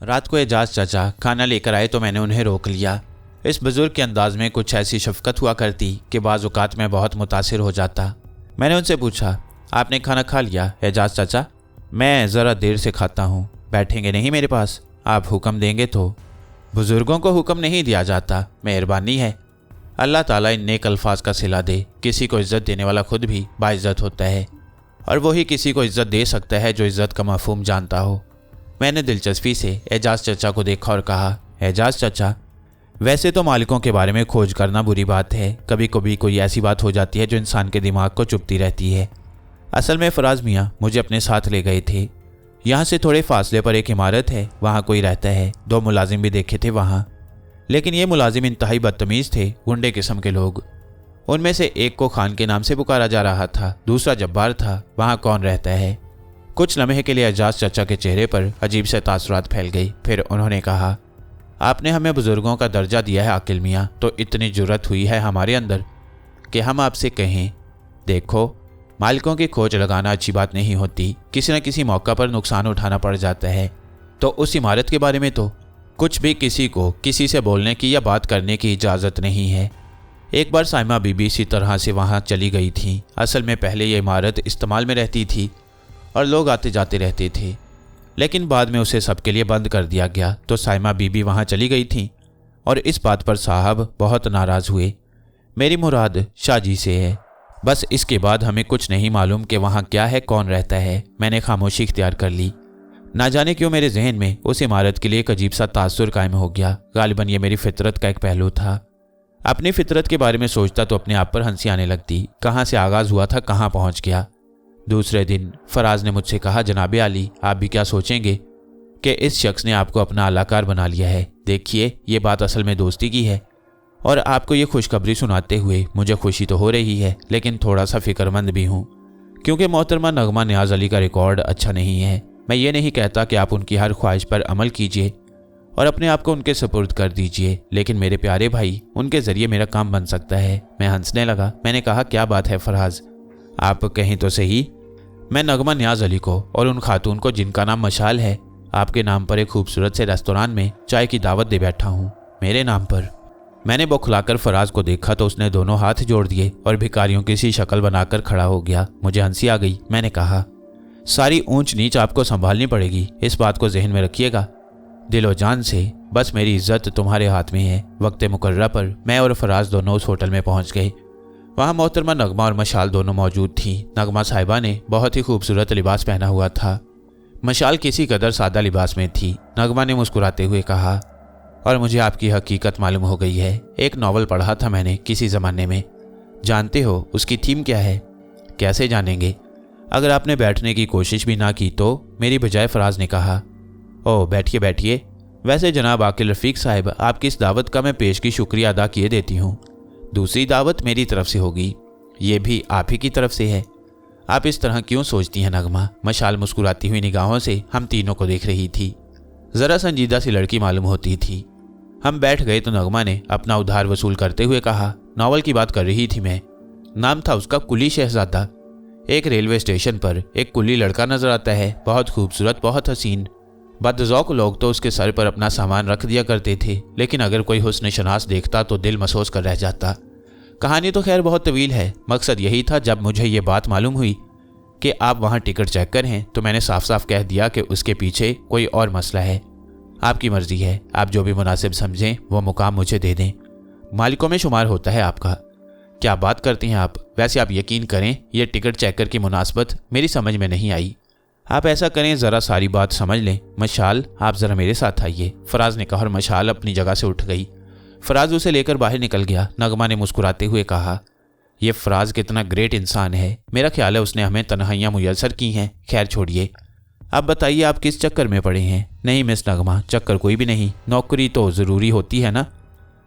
रात को एजाज चाचा खाना लेकर आए तो मैंने उन्हें रोक लिया। इस बुजुर्ग के अंदाज में कुछ ऐसी शफकत हुआ करती कि बाज़ औक़ात में बहुत मुतासिर हो जाता। मैंने उनसे पूछा, आपने खाना खा लिया एजाज चाचा? मैं ज़रा देर से खाता हूँ, बैठेंगे नहीं मेरे पास? आप हुक्म देंगे तो। बुजुर्गों को हुक्म नहीं दिया जाता, मेहरबानी है। अल्लाह ताला इन नेक अल्फाज का सिला दे। किसी को इज़्ज़त देने वाला खुद भी बाइज़्ज़त होता है और वही किसी को इज़्ज़त दे सकता है जो इज़्ज़त का मफ़हूम जानता हो। मैंने दिलचस्पी से एजाज चाचा को देखा और कहा, एजाज चाचा, वैसे तो मालिकों के बारे में खोज करना बुरी बात है। कभी कभी कोई ऐसी बात हो जाती है जो इंसान के दिमाग को चुभती रहती है। असल में फराज मियाँ मुझे अपने साथ ले गए थे। यहाँ से थोड़े फासले पर एक इमारत है, वहाँ कोई रहता है। 2 मुलाजिम भी देखे थे वहाँ, लेकिन ये मुलाजिम इंतहाई बदतमीज़ थे, गुंडे किस्म के लोग। उनमें से एक को खान के नाम से पुकारा जा रहा था, दूसरा जब्बार था। वहाँ कौन रहता है? कुछ लम्हे के लिए एजाज चाचा के चेहरे पर अजीब से तासुरात फैल गई। फिर उन्होंने कहा, आपने हमें बुजुर्गों का दर्जा दिया है आकिल मियाँ, तो इतनी जुर्रत हुई है हमारे अंदर कि हम आपसे कहें, देखो मालिकों की खोज लगाना अच्छी बात नहीं होती। किसी न किसी मौका पर नुकसान उठाना पड़ जाता है। तो उस इमारत के बारे में तो कुछ भी किसी को किसी से बोलने की या बात करने की इजाज़त नहीं है। एक बार साइमा बीबी इसी तरह से वहाँ चली गई थी। असल में पहले ये इमारत इस्तेमाल में रहती थी और लोग आते जाते रहते थे, लेकिन बाद में उसे सबके लिए बंद कर दिया गया। तो साइमा बीबी वहाँ चली गई थी और इस बात पर साहब बहुत नाराज़ हुए। मेरी मुराद शाहजी से है। बस इसके बाद हमें कुछ नहीं मालूम कि वहाँ क्या है, कौन रहता है। मैंने खामोशी इख्तियार कर ली। ना जाने क्यों मेरे जहन में उस इमारत के लिए एक अजीब सा तासुर कायम हो गया। गालिबन ये मेरी फितरत का एक पहलू था। अपनी फितरत के बारे में सोचता तो अपने आप पर हंसी आने लगती। कहाँ से आगाज़ हुआ था, कहाँ पहुँच गया। दूसरे दिन फराज ने मुझसे कहा, जनाबे आली, आप भी क्या सोचेंगे कि इस शख्स ने आपको अपना अलाकार बना लिया है। देखिए, ये बात असल में दोस्ती की है और आपको ये खुशखबरी सुनाते हुए मुझे खुशी तो हो रही है, लेकिन थोड़ा सा फिक्रमंद भी हूँ, क्योंकि मोहतरमा नगमा नियाज़ अली का रिकॉर्ड अच्छा नहीं है। मैं ये नहीं कहता कि आप उनकी हर ख्वाहिश पर अमल कीजिए और अपने आप को उनके सुपुर्द कर दीजिए, लेकिन मेरे प्यारे भाई, उनके ज़रिए मेरा काम बन सकता है। मैं हंसने लगा। मैंने कहा, क्या बात है फराज, आप कहें तो सही। मैं नगमा नियाज़ अली को और उन खातून को जिनका नाम मशाल है, आपके नाम पर एक खूबसूरत से रेस्तोरां में चाय की दावत दे बैठा हूँ, मेरे नाम पर। मैंने बौखलाकर फराज को देखा तो उसने दोनों हाथ जोड़ दिए और भिखारियों की सी शक्ल बनाकर खड़ा हो गया। मुझे हंसी आ गई। मैंने कहा, सारी ऊंच नीच आपको संभालनी पड़ेगी, इस बात को जहन में रखिएगा दिलो जान से। बस मेरी इज्जत तुम्हारे हाथ में है। वक्त मुकर्रर पर मैं और फराज दोनों उस होटल में पहुंच गए। वहाँ मोहतरमा नगमा और मशाल दोनों मौजूद थीं। नगमा साहिबा ने बहुत ही खूबसूरत लिबास पहना हुआ था। मशाल किसी कदर सादा लिबास में थी। नगमा ने मुस्कुराते हुए कहा, और मुझे आपकी हकीकत मालूम हो गई है। एक नावल पढ़ा था मैंने किसी ज़माने में। जानते हो उसकी थीम क्या है? कैसे जानेंगे, अगर आपने बैठने की कोशिश भी ना की तो। मेरी बजाय फराज ने कहा, ओह बैठिए बैठिए। वैसे जनाब आकिल रफ़ीक साहब, आपकी इस दावत का मैं पेश की शुक्रिया अदा किए देती हूँ। दूसरी दावत मेरी तरफ से होगी, ये भी आप ही की तरफ से है। आप इस तरह क्यों सोचती हैं नगमा? मशाल मुस्कुराती हुई निगाहों से हम तीनों को देख रही थी। ज़रा संजीदा सी लड़की मालूम होती थी। हम बैठ गए तो नगमा ने अपना उधार वसूल करते हुए कहा, नावल की बात कर रही थी मैं। नाम था उसका कुली शहजादा। एक रेलवे स्टेशन पर एक कुली लड़का नजर आता है, बहुत खूबसूरत, बहुत हसीन। बदज़ौक़ लोग तो उसके सर पर अपना सामान रख दिया करते थे, लेकिन अगर कोई हुस्न शनास देखता तो दिल महसूस कर रह जाता। कहानी तो खैर बहुत तवील है। मकसद यही था, जब मुझे ये बात मालूम हुई कि आप वहाँ टिकट चेक कर हैं, तो मैंने साफ साफ कह दिया कि उसके पीछे कोई और मसला है। आपकी मर्जी है, आप जो भी मुनासिब समझें वो मुकाम मुझे दे दें। मालिकों में शुमार होता है आपका। क्या बात करती हैं आप? वैसे आप यकीन करें, ये टिकट चेकर की मुनासबत मेरी समझ में नहीं आई। आप ऐसा करें, ज़रा सारी बात समझ लें। मशाल, आप ज़रा मेरे साथ आइए, फराज ने कहा और मशाल अपनी जगह से उठ गई। फराज उसे लेकर बाहर निकल गया। नगमा ने मुस्कुराते हुए कहा, यह फराज कितना ग्रेट इंसान है। मेरा ख्याल है उसने हमें तन्हाइयाँ मुयस्सर की हैं। खैर छोड़िए, अब बताइए आप किस चक्कर में पड़े हैं? नहीं मिस नगमा, चक्कर कोई भी नहीं। नौकरी तो ज़रूरी होती है ना।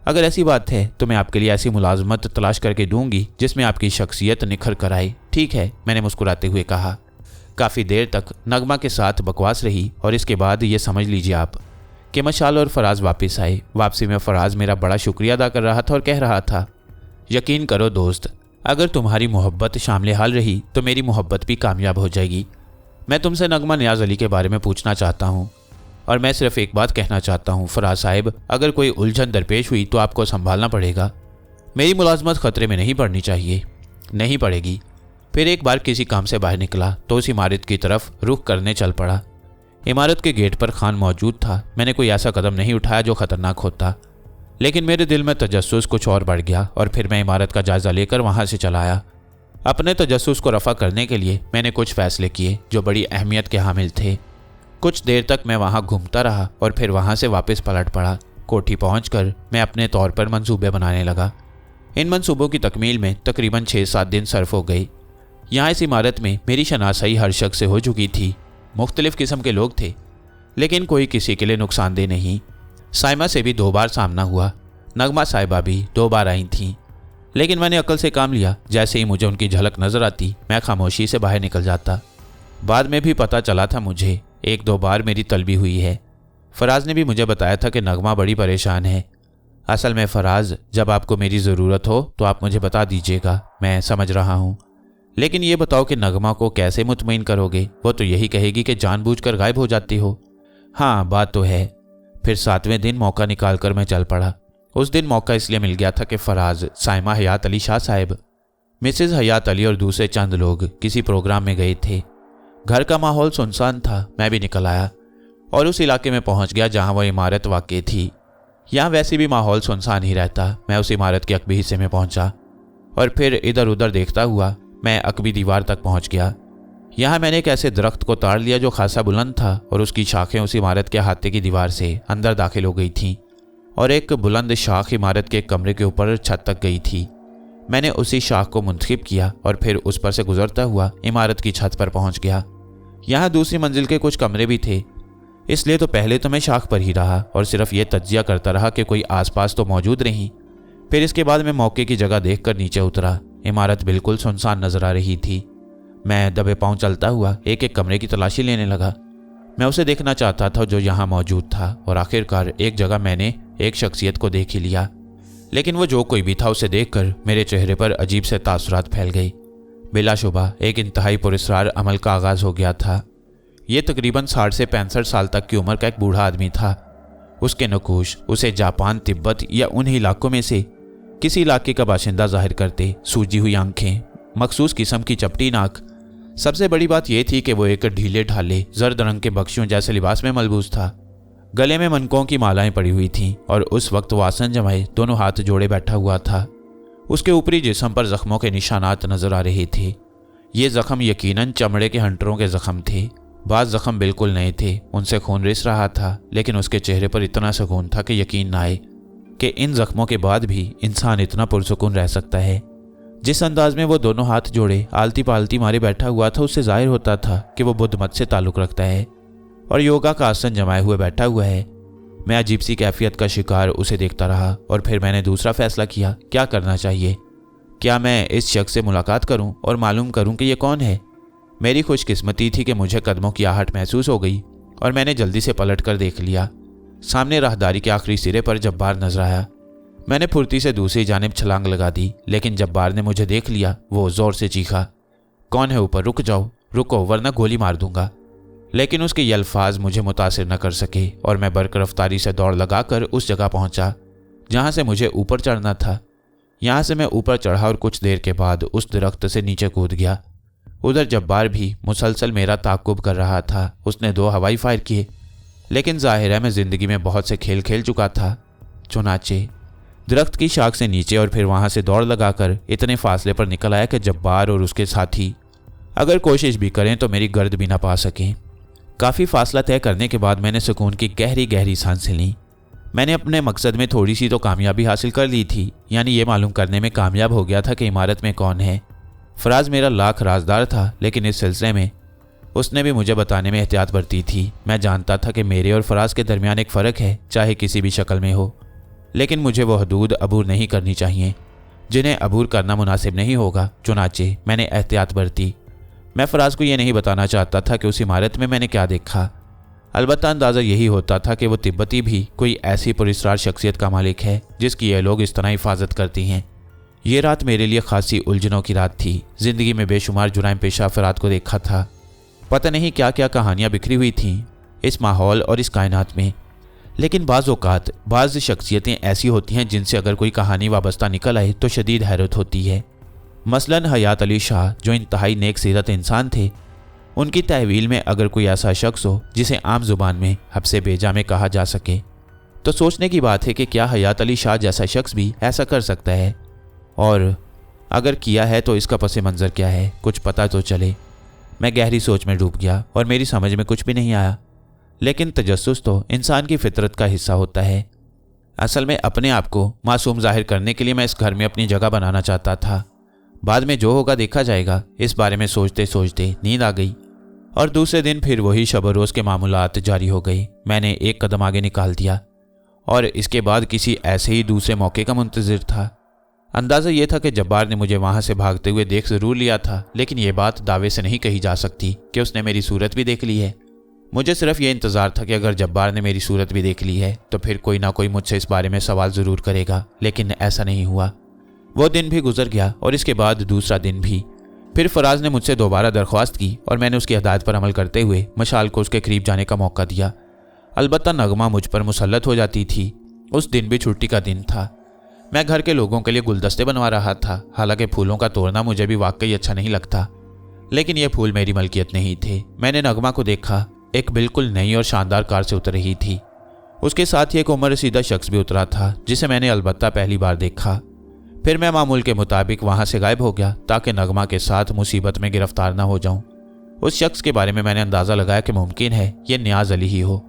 अगर ऐसी बात है तो मैं आपके लिए ऐसी मुलाजमत तलाश करके दूंगी जिसमें आपकी शख्सियत निखर कर आए। ठीक है, मैंने मुस्कुराते हुए कहा। काफ़ी देर तक नगमा के साथ बकवास रही और इसके बाद ये समझ लीजिए आप कि मशाल और फराज वापस आए। वापसी में फराज मेरा बड़ा शुक्रिया अदा कर रहा था और कह रहा था, यकीन करो दोस्त, अगर तुम्हारी मोहब्बत शामिल हाल रही तो मेरी मोहब्बत भी कामयाब हो जाएगी। मैं तुमसे नगमा नियाज़ अली के बारे में पूछना चाहता हूँ और मैं सिर्फ एक बात कहना चाहता हूँ फराज साहिब, अगर कोई उलझन दरपेश हुई तो आपको संभालना पड़ेगा। मेरी मुलाजमत खतरे में नहीं पड़नी चाहिए। नहीं पड़ेगी। फिर एक बार किसी काम से बाहर निकला तो उस इमारत की तरफ रुख करने चल पड़ा। इमारत के गेट पर खान मौजूद था। मैंने कोई ऐसा कदम नहीं उठाया जो खतरनाक होता, लेकिन मेरे दिल में तजस्सुस कुछ और बढ़ गया और फिर मैं इमारत का जायजा लेकर वहां से चला आया। अपने तजस्सुस को रफा करने के लिए मैंने कुछ फैसले किए जो बड़ी अहमियत के हामिल थे। कुछ देर तक मैं वहां घूमता रहा और फिर वहां से वापस पलट पड़ा। कोठी पहुंचकर मैं अपने तौर पर मंसूबे बनाने लगा। इन मंसूबों की तकमील में तकरीबन 6-7 दिन सर्फ हो गए। यहाँ इस इमारत में मेरी शनासाई हर शख्स से हो चुकी थी। मुख्तलिफ किस्म के लोग थे, लेकिन कोई किसी के लिए नुकसानदेह नहीं। साइमा से भी 2 बार सामना हुआ। नगमा साहिबा भी 2 बार आई थीं, लेकिन मैंने अकल से काम लिया। जैसे ही मुझे उनकी झलक नजर आती मैं खामोशी से बाहर निकल जाता। बाद में भी पता चला था मुझे 1-2 बार मेरी तलबी हुई है। फराज ने भी मुझे बताया था कि नगमा बड़ी परेशान है। असल में फराज, जब आपको मेरी ज़रूरत हो तो आप मुझे बता दीजिएगा, मैं समझ रहा हूँ। लेकिन ये बताओ कि नगमा को कैसे मुतमईन करोगे? वो तो यही कहेगी कि जानबूझकर गायब हो जाती हो। हाँ, बात तो है। फिर 7वें दिन मौका निकाल कर मैं चल पड़ा। उस दिन मौका इसलिए मिल गया था कि फराज, साइमा हयात अली शाह साहिब, मिसेज़ हयात अली और दूसरे चंद लोग किसी प्रोग्राम में गए थे। घर का माहौल सुनसान था। मैं भी निकल आया और उस इलाके में पहुंच गया जहां वह इमारत वाक़ई थी। यहाँ वैसे भी माहौल सुनसान ही रहता। मैं उस इमारत के अकबी हिस्से में पहुंचा और फिर इधर उधर देखता हुआ मैं अकबी दीवार तक पहुंच गया। यहाँ मैंने एक ऐसे दरख्त को ताड़ लिया जो खासा बुलंद था और उसकी शाखें उस इमारत के अहाते की दीवार से अंदर दाखिल हो गई थीं और एक बुलंद शाख इमारत के एक कमरे के ऊपर छत तक गई थी। मैंने उसी शाख को मुंतखिब किया और फिर उस पर से गुजरता हुआ इमारत की छत पर पहुंच गया। यहाँ दूसरी मंजिल के कुछ कमरे भी थे, इसलिए तो पहले तो मैं शाख पर ही रहा और सिर्फ ये तज्जिया करता रहा कि कोई आसपास तो मौजूद नहीं। फिर इसके बाद मैं मौके की जगह देखकर नीचे उतरा। इमारत बिल्कुल सुनसान नजर आ रही थी। मैं दबे पांव चलता हुआ एक एक कमरे की तलाशी लेने लगा। मैं उसे देखना चाहता था जो यहाँ मौजूद था और आखिरकार एक जगह मैंने एक शख्सियत को देख ही लिया। लेकिन वो जो कोई भी था उसे देखकर मेरे चेहरे पर अजीब से तासुरात फैल गई। बिलाशुबा एक इंतहाई पुरस्कार अमल का आगाज हो गया था। ये तकरीबन 60 से 65 साल तक की उम्र का एक बूढ़ा आदमी था। उसके नकूश उसे जापान, तिब्बत या उन इलाकों में से किसी इलाके का बाशिंदा जाहिर करते। सूजी हुई आंखें, मखसूस किस्म की चपटी नाक। सबसे बड़ी बात यह थी कि वो एक ढीले ढाले जर्द रंग के बख्शियों जैसे लिबास में मलबूस था। गले में मनकों की मालाएं पड़ी हुई थीं और उस वक्त वो आसन जमाए दोनों हाथ जोड़े बैठा हुआ था। उसके ऊपरी जिस्म पर जख्मों के निशानात नजर आ रहे थे। ये जख्म यकीनन चमड़े के हंटरों के जख्म थे। बाज़ जख्म बिल्कुल नए थे, उनसे खून रिस रहा था, लेकिन उसके चेहरे पर इतना सुकून था कि यकीन न आए कि इन जख्मों के बाद भी इंसान इतना पुरसुकून रह सकता है। जिस अंदाज में वो दोनों हाथ जोड़े आलती पालती मारे बैठा हुआ था, उससे जाहिर होता था कि वो बुद्ध मत से ताल्लुक़ रखता है और योगा का आसन जमाए हुए बैठा हुआ है। मैं अजीब सी कैफियत का शिकार उसे देखता रहा और फिर मैंने दूसरा फैसला किया, क्या करना चाहिए। क्या मैं इस शख्स से मुलाकात करूं और मालूम करूं कि ये कौन है। मेरी खुशकिस्मती थी कि मुझे कदमों की आहट महसूस हो गई और मैंने जल्दी से पलट कर देख लिया। सामने राहदारी के आखिरी सिरे पर जब्बार नजर आया। मैंने फुर्ती से दूसरी जानिब छलांग लगा दी, लेकिन जब्बार ने मुझे देख लिया। वो जोर से चीखा, कौन है ऊपर? रुक जाओ, रुको वरना गोली मार दूंगा। लेकिन उसके ये अल्फाज मुझे मुतासिर न कर सके और मैं बरक रफ्तारी से दौड़ लगाकर उस जगह पहुंचा जहां से मुझे ऊपर चढ़ना था। यहाँ से मैं ऊपर चढ़ा और कुछ देर के बाद उस दरख्त से नीचे कूद गया। उधर जब्बार भी मुसलसल मेरा ताक़ुब कर रहा था। उसने 2 हवाई फायर किए, लेकिन जाहिर है मैं ज़िंदगी में बहुत से खेल खेल चुका था। चुनाचे दरख्त की शाख से नीचे और फिर वहाँ से दौड़ लगाकर इतने फासले पर निकल आया कि जब्बार और उसके साथी अगर कोशिश भी करें तो मेरी गर्द भी ना पा सकें। काफ़ी फासला तय करने के बाद मैंने सुकून की गहरी गहरी सांसें लीं। मैंने अपने मकसद में थोड़ी सी तो कामयाबी हासिल कर ली थी, यानी ये मालूम करने में कामयाब हो गया था कि इमारत में कौन है। फराज मेरा लाख राजदार था, लेकिन इस सिलसिले में उसने भी मुझे बताने में एहतियात बरती थी। मैं जानता था कि मेरे और फराज के दरमियान एक फ़र्क है, चाहे किसी भी शक्ल में हो, लेकिन मुझे वो हदूद अबूर नहीं करनी चाहिए जिन्हें अबूर करना मुनासिब नहीं होगा। चुनाचे मैंने एहतियात बरती। मैं फराज को यह नहीं बताना चाहता था कि उस इमारत में मैंने क्या देखा। अलबत्ता अंदाज़ा यही होता था कि वो तिब्बती भी कोई ऐसी पुरस्कार शख्सियत का मालिक है जिसकी ये लोग इस तरह हिफाजत करती हैं। ये रात मेरे लिए खासी उलझनों की रात थी। ज़िंदगी में बेशुमार जुराइम पेशा अफराद को देखा था। पता नहीं क्या क्या कहानियाँ बिखरी हुई थीं। इस माहौल और इस कायनात में। लेकिन बाज़ औक़ात बाज़ शख्सियतें ऐसी होती हैं जिनसे अगर कोई कहानी वाबस्ता निकल आए तो शदीद हैरत होती है। मसलन हयात अली शाह जो इंतहाई नेक सीरत इंसान थे, उनकी तहवील में अगर कोई ऐसा शख्स हो जिसे आम जुबान में हब्से बेजा में कहा जा सके, तो सोचने की बात है कि क्या हयात अली शाह जैसा शख्स भी ऐसा कर सकता है, और अगर किया है तो इसका पस मंज़र क्या है, कुछ पता तो चले। मैं गहरी सोच में डूब गया और मेरी समझ में कुछ भी नहीं आया। लेकिन तजस्सुस तो इंसान की फितरत का हिस्सा होता है। असल में अपने आप को मासूम जाहिर करने के लिए मैं इस घर में अपनी जगह बनाना चाहता था। बाद में जो होगा देखा जाएगा, इस बारे में सोचते सोचते नींद आ गई और दूसरे दिन फिर वही शब रोज़ के मामूलात जारी हो गई। मैंने एक कदम आगे निकाल दिया और इसके बाद किसी ऐसे ही दूसरे मौके का मुंतज़िर था। अंदाज़ा ये था कि जब्बार ने मुझे वहाँ से भागते हुए देख ज़रूर लिया था, लेकिन यह बात दावे से नहीं कही जा सकती कि उसने मेरी सूरत भी देख ली है। मुझे सिर्फ ये इंतज़ार था कि अगर जब्बार ने मेरी सूरत भी देख ली है तो फिर कोई ना कोई मुझसे इस बारे में सवाल ज़रूर करेगा, लेकिन ऐसा नहीं हुआ। वो दिन भी गुजर गया और इसके बाद दूसरा दिन भी। फिर फराज ने मुझसे दोबारा दरख्वास्त की और मैंने उसकी हदायत पर अमल करते हुए मशाल को उसके करीब जाने का मौका दिया। अलबत्ता नगमा मुझ पर मुसल्लत हो जाती थी। उस दिन भी छुट्टी का दिन था। मैं घर के लोगों के लिए गुलदस्ते बनवा रहा था। हालांकि फूलों का तोड़ना मुझे भी वाकई अच्छा नहीं लगता, लेकिन ये फूल मेरी मलकियत नहीं थे। मैंने नगमा को देखा, एक बिल्कुल नई और शानदार कार से उतर रही थी। उसके साथ ही एक उम्र रसीदा शख्स भी उतरा था जिसे मैंने अलबत्ता पहली बार देखा। फिर मैं मामूल के मुताबिक वहाँ से गायब हो गया ताकि नगमा के साथ मुसीबत में गिरफ्तार ना हो जाऊँ। उस शख्स के बारे में मैंने अंदाज़ा लगाया कि मुमकिन है ये नियाज़ अली ही हो,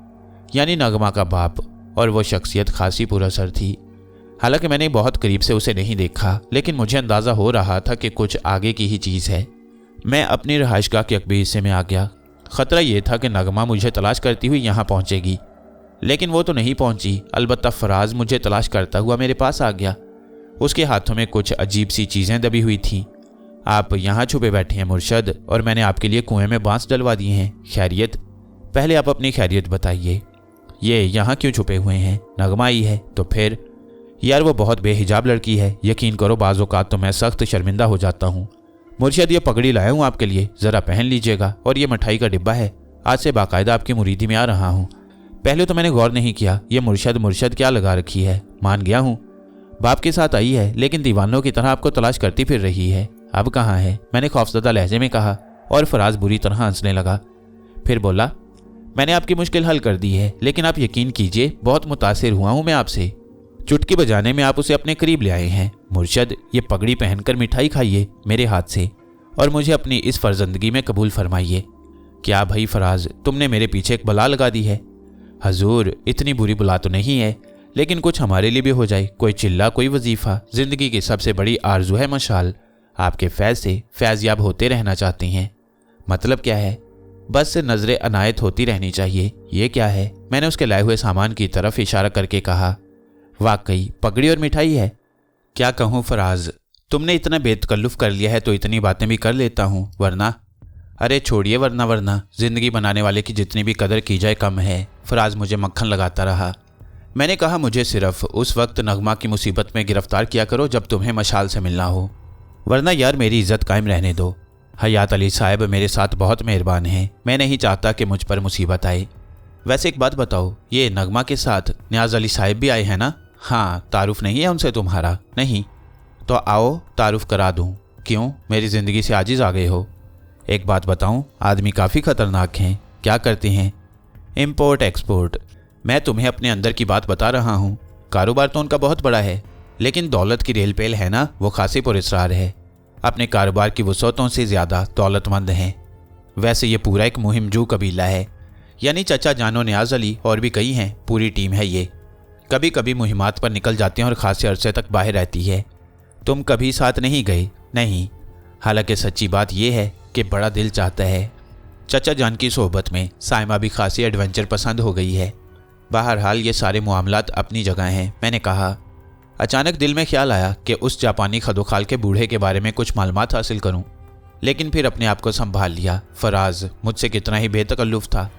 यानी नगमा का बाप, और वो शख्सियत खासी पुरअसर थी। हालांकि मैंने बहुत करीब से उसे नहीं देखा, लेकिन मुझे अंदाज़ा हो रहा था कि कुछ आगे की ही चीज़ है। मैं अपनी रहायशगाह के अकबी हिस्से में आ गया। ख़तरा यह था कि नगमा मुझे तलाश करती हुई यहाँ पहुँचेगी, लेकिन वो तो नहीं पहुँची। अलबत्ता फराज मुझे तलाश करता हुआ मेरे पास आ गया। उसके हाथों में कुछ अजीब सी चीज़ें दबी हुई थीं। आप यहाँ छुपे बैठे हैं मुर्शद, और मैंने आपके लिए कुएं में बांस डलवा दिए हैं। खैरियत? पहले आप अपनी खैरियत बताइए। ये यहाँ क्यों छुपे हुए हैं? नगमा आई है तो फिर? यार वो बहुत बेहिजाब लड़की है, यकीन करो बाज़ औक़ात तो मैं सख्त शर्मिंदा हो जाता हूँ। मुर्शद, ये पगड़ी लाया हूँ आपके लिए, ज़रा पहन लीजिएगा, और ये मिठाई का डिब्बा है। आज से बाकायदा आपकी मुरीदी में आ रहा हूँ। पहले तो मैंने गौर नहीं किया, ये मुर्शद क्या लगा रखी है। मान गया हूँ, बाप के साथ आई है, लेकिन दीवानों की तरह आपको तलाश करती फिर रही है। अब कहाँ है? मैंने खौफजदा लहजे में कहा, और फराज बुरी तरह हंसने लगा। फिर बोला, मैंने आपकी मुश्किल हल कर दी है, लेकिन आप यकीन कीजिए बहुत मुतासिर हुआ हूँ मैं आपसे। चुटकी बजाने में आप उसे अपने करीब ले आए हैं। मुर्शद, ये पगड़ी पहनकर मिठाई खाइए मेरे हाथ से, और मुझे अपनी इस फर्जंदगी में कबूल फरमाइए। क्या भाई फराज, तुमने मेरे पीछे एक बला लगा दी है? हजूर, इतनी बुरी बुला तो नहीं है, लेकिन कुछ हमारे लिए भी हो जाए, कोई चिल्ला, कोई वजीफ़ा। ज़िंदगी की सबसे बड़ी आरजू है मशाल। आपके फैज़ से फैज़याब होते रहना चाहते हैं। मतलब क्या है? बस नज़रें अनायत होती रहनी चाहिए। ये क्या है? मैंने उसके लाए हुए सामान की तरफ इशारा करके कहा। वाकई पगड़ी और मिठाई है। क्या कहूँ फराज, तुमने इतना बेतकल्लुफ़ कर लिया है तो इतनी बातें भी कर लेता हूँ, वरना। अरे छोड़िए वरना ज़िंदगी बनाने वाले की जितनी भी कदर की जाए कम है। फराज मुझे मक्खन लगाता रहा। मैंने कहा, मुझे सिर्फ उस वक्त नगमा की मुसीबत में गिरफ्तार किया करो जब तुम्हें मशाल से मिलना हो, वरना यार मेरी इज्जत कायम रहने दो। हयात अली साहब मेरे साथ बहुत मेहरबान हैं। मैं नहीं चाहता कि मुझ पर मुसीबत आए। वैसे एक बात बताओ, ये नगमा के साथ नियाज़ अली साहब भी आए हैं ना? हाँ, तारुफ नहीं है उनसे तुम्हारा? नहीं। तो आओ तारुफ करा दूँ। क्यों, मेरी ज़िंदगी से आजिज़ आ गए हो? एक बात बताऊँ, आदमी काफ़ी ख़तरनाक हैं। क्या करते हैं? Import export. मैं तुम्हें अपने अंदर की बात बता रहा हूँ। कारोबार तो उनका बहुत बड़ा है, लेकिन दौलत की रेल पेल है ना, वो खासी पुरस्कार है। अपने कारोबार की वसअतों से ज़्यादा दौलतमंद हैं। वैसे ये पूरा एक मुहिमजू कबीला है, यानी चचा जानो नियाज़ अली और भी कई हैं, पूरी टीम है ये। कभी कभी मुहिमात पर निकल जाते हैं और खासे अरसे तक बाहर रहती है। तुम कभी साथ नहीं गए? नहीं। हालांकि सच्ची बात यह है कि बड़ा दिल चाहता है। चचा जान की सोहबत में साइमा भी खासी एडवेंचर पसंद हो गई है। बहरहाल ये सारे मामलात अपनी जगह हैं। मैंने कहा, अचानक दिल में ख्याल आया कि उस जापानी खदोखाल के बूढ़े के बारे में कुछ मालूमात हासिल करूं, लेकिन फिर अपने आप को संभाल लिया। फराज मुझसे कितना ही बेतकल्लुफ़ था,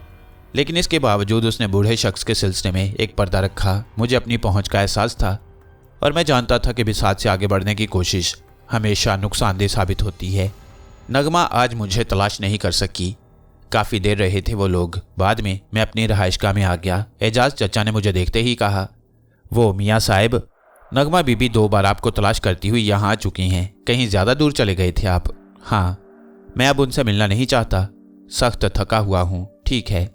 लेकिन इसके बावजूद उसने बूढ़े शख्स के सिलसिले में एक पर्दा रखा। मुझे अपनी पहुंच का एहसास था और मैं जानता था कि बिसात से आगे बढ़ने की कोशिश हमेशा नुकसानदेह साबित होती है। नगमा आज मुझे तलाश नहीं कर सकी। काफ़ी देर रहे थे वो लोग। बाद में मैं अपनी रहायशगाह में आ गया। एजाज चचा ने मुझे देखते ही कहा, वो मियाँ साहब, नगमा बीबी 2 बार आपको तलाश करती हुई यहाँ आ चुकी हैं। कहीं ज़्यादा दूर चले गए थे आप? हाँ, मैं अब उनसे मिलना नहीं चाहता, सख्त थका हुआ हूँ। ठीक है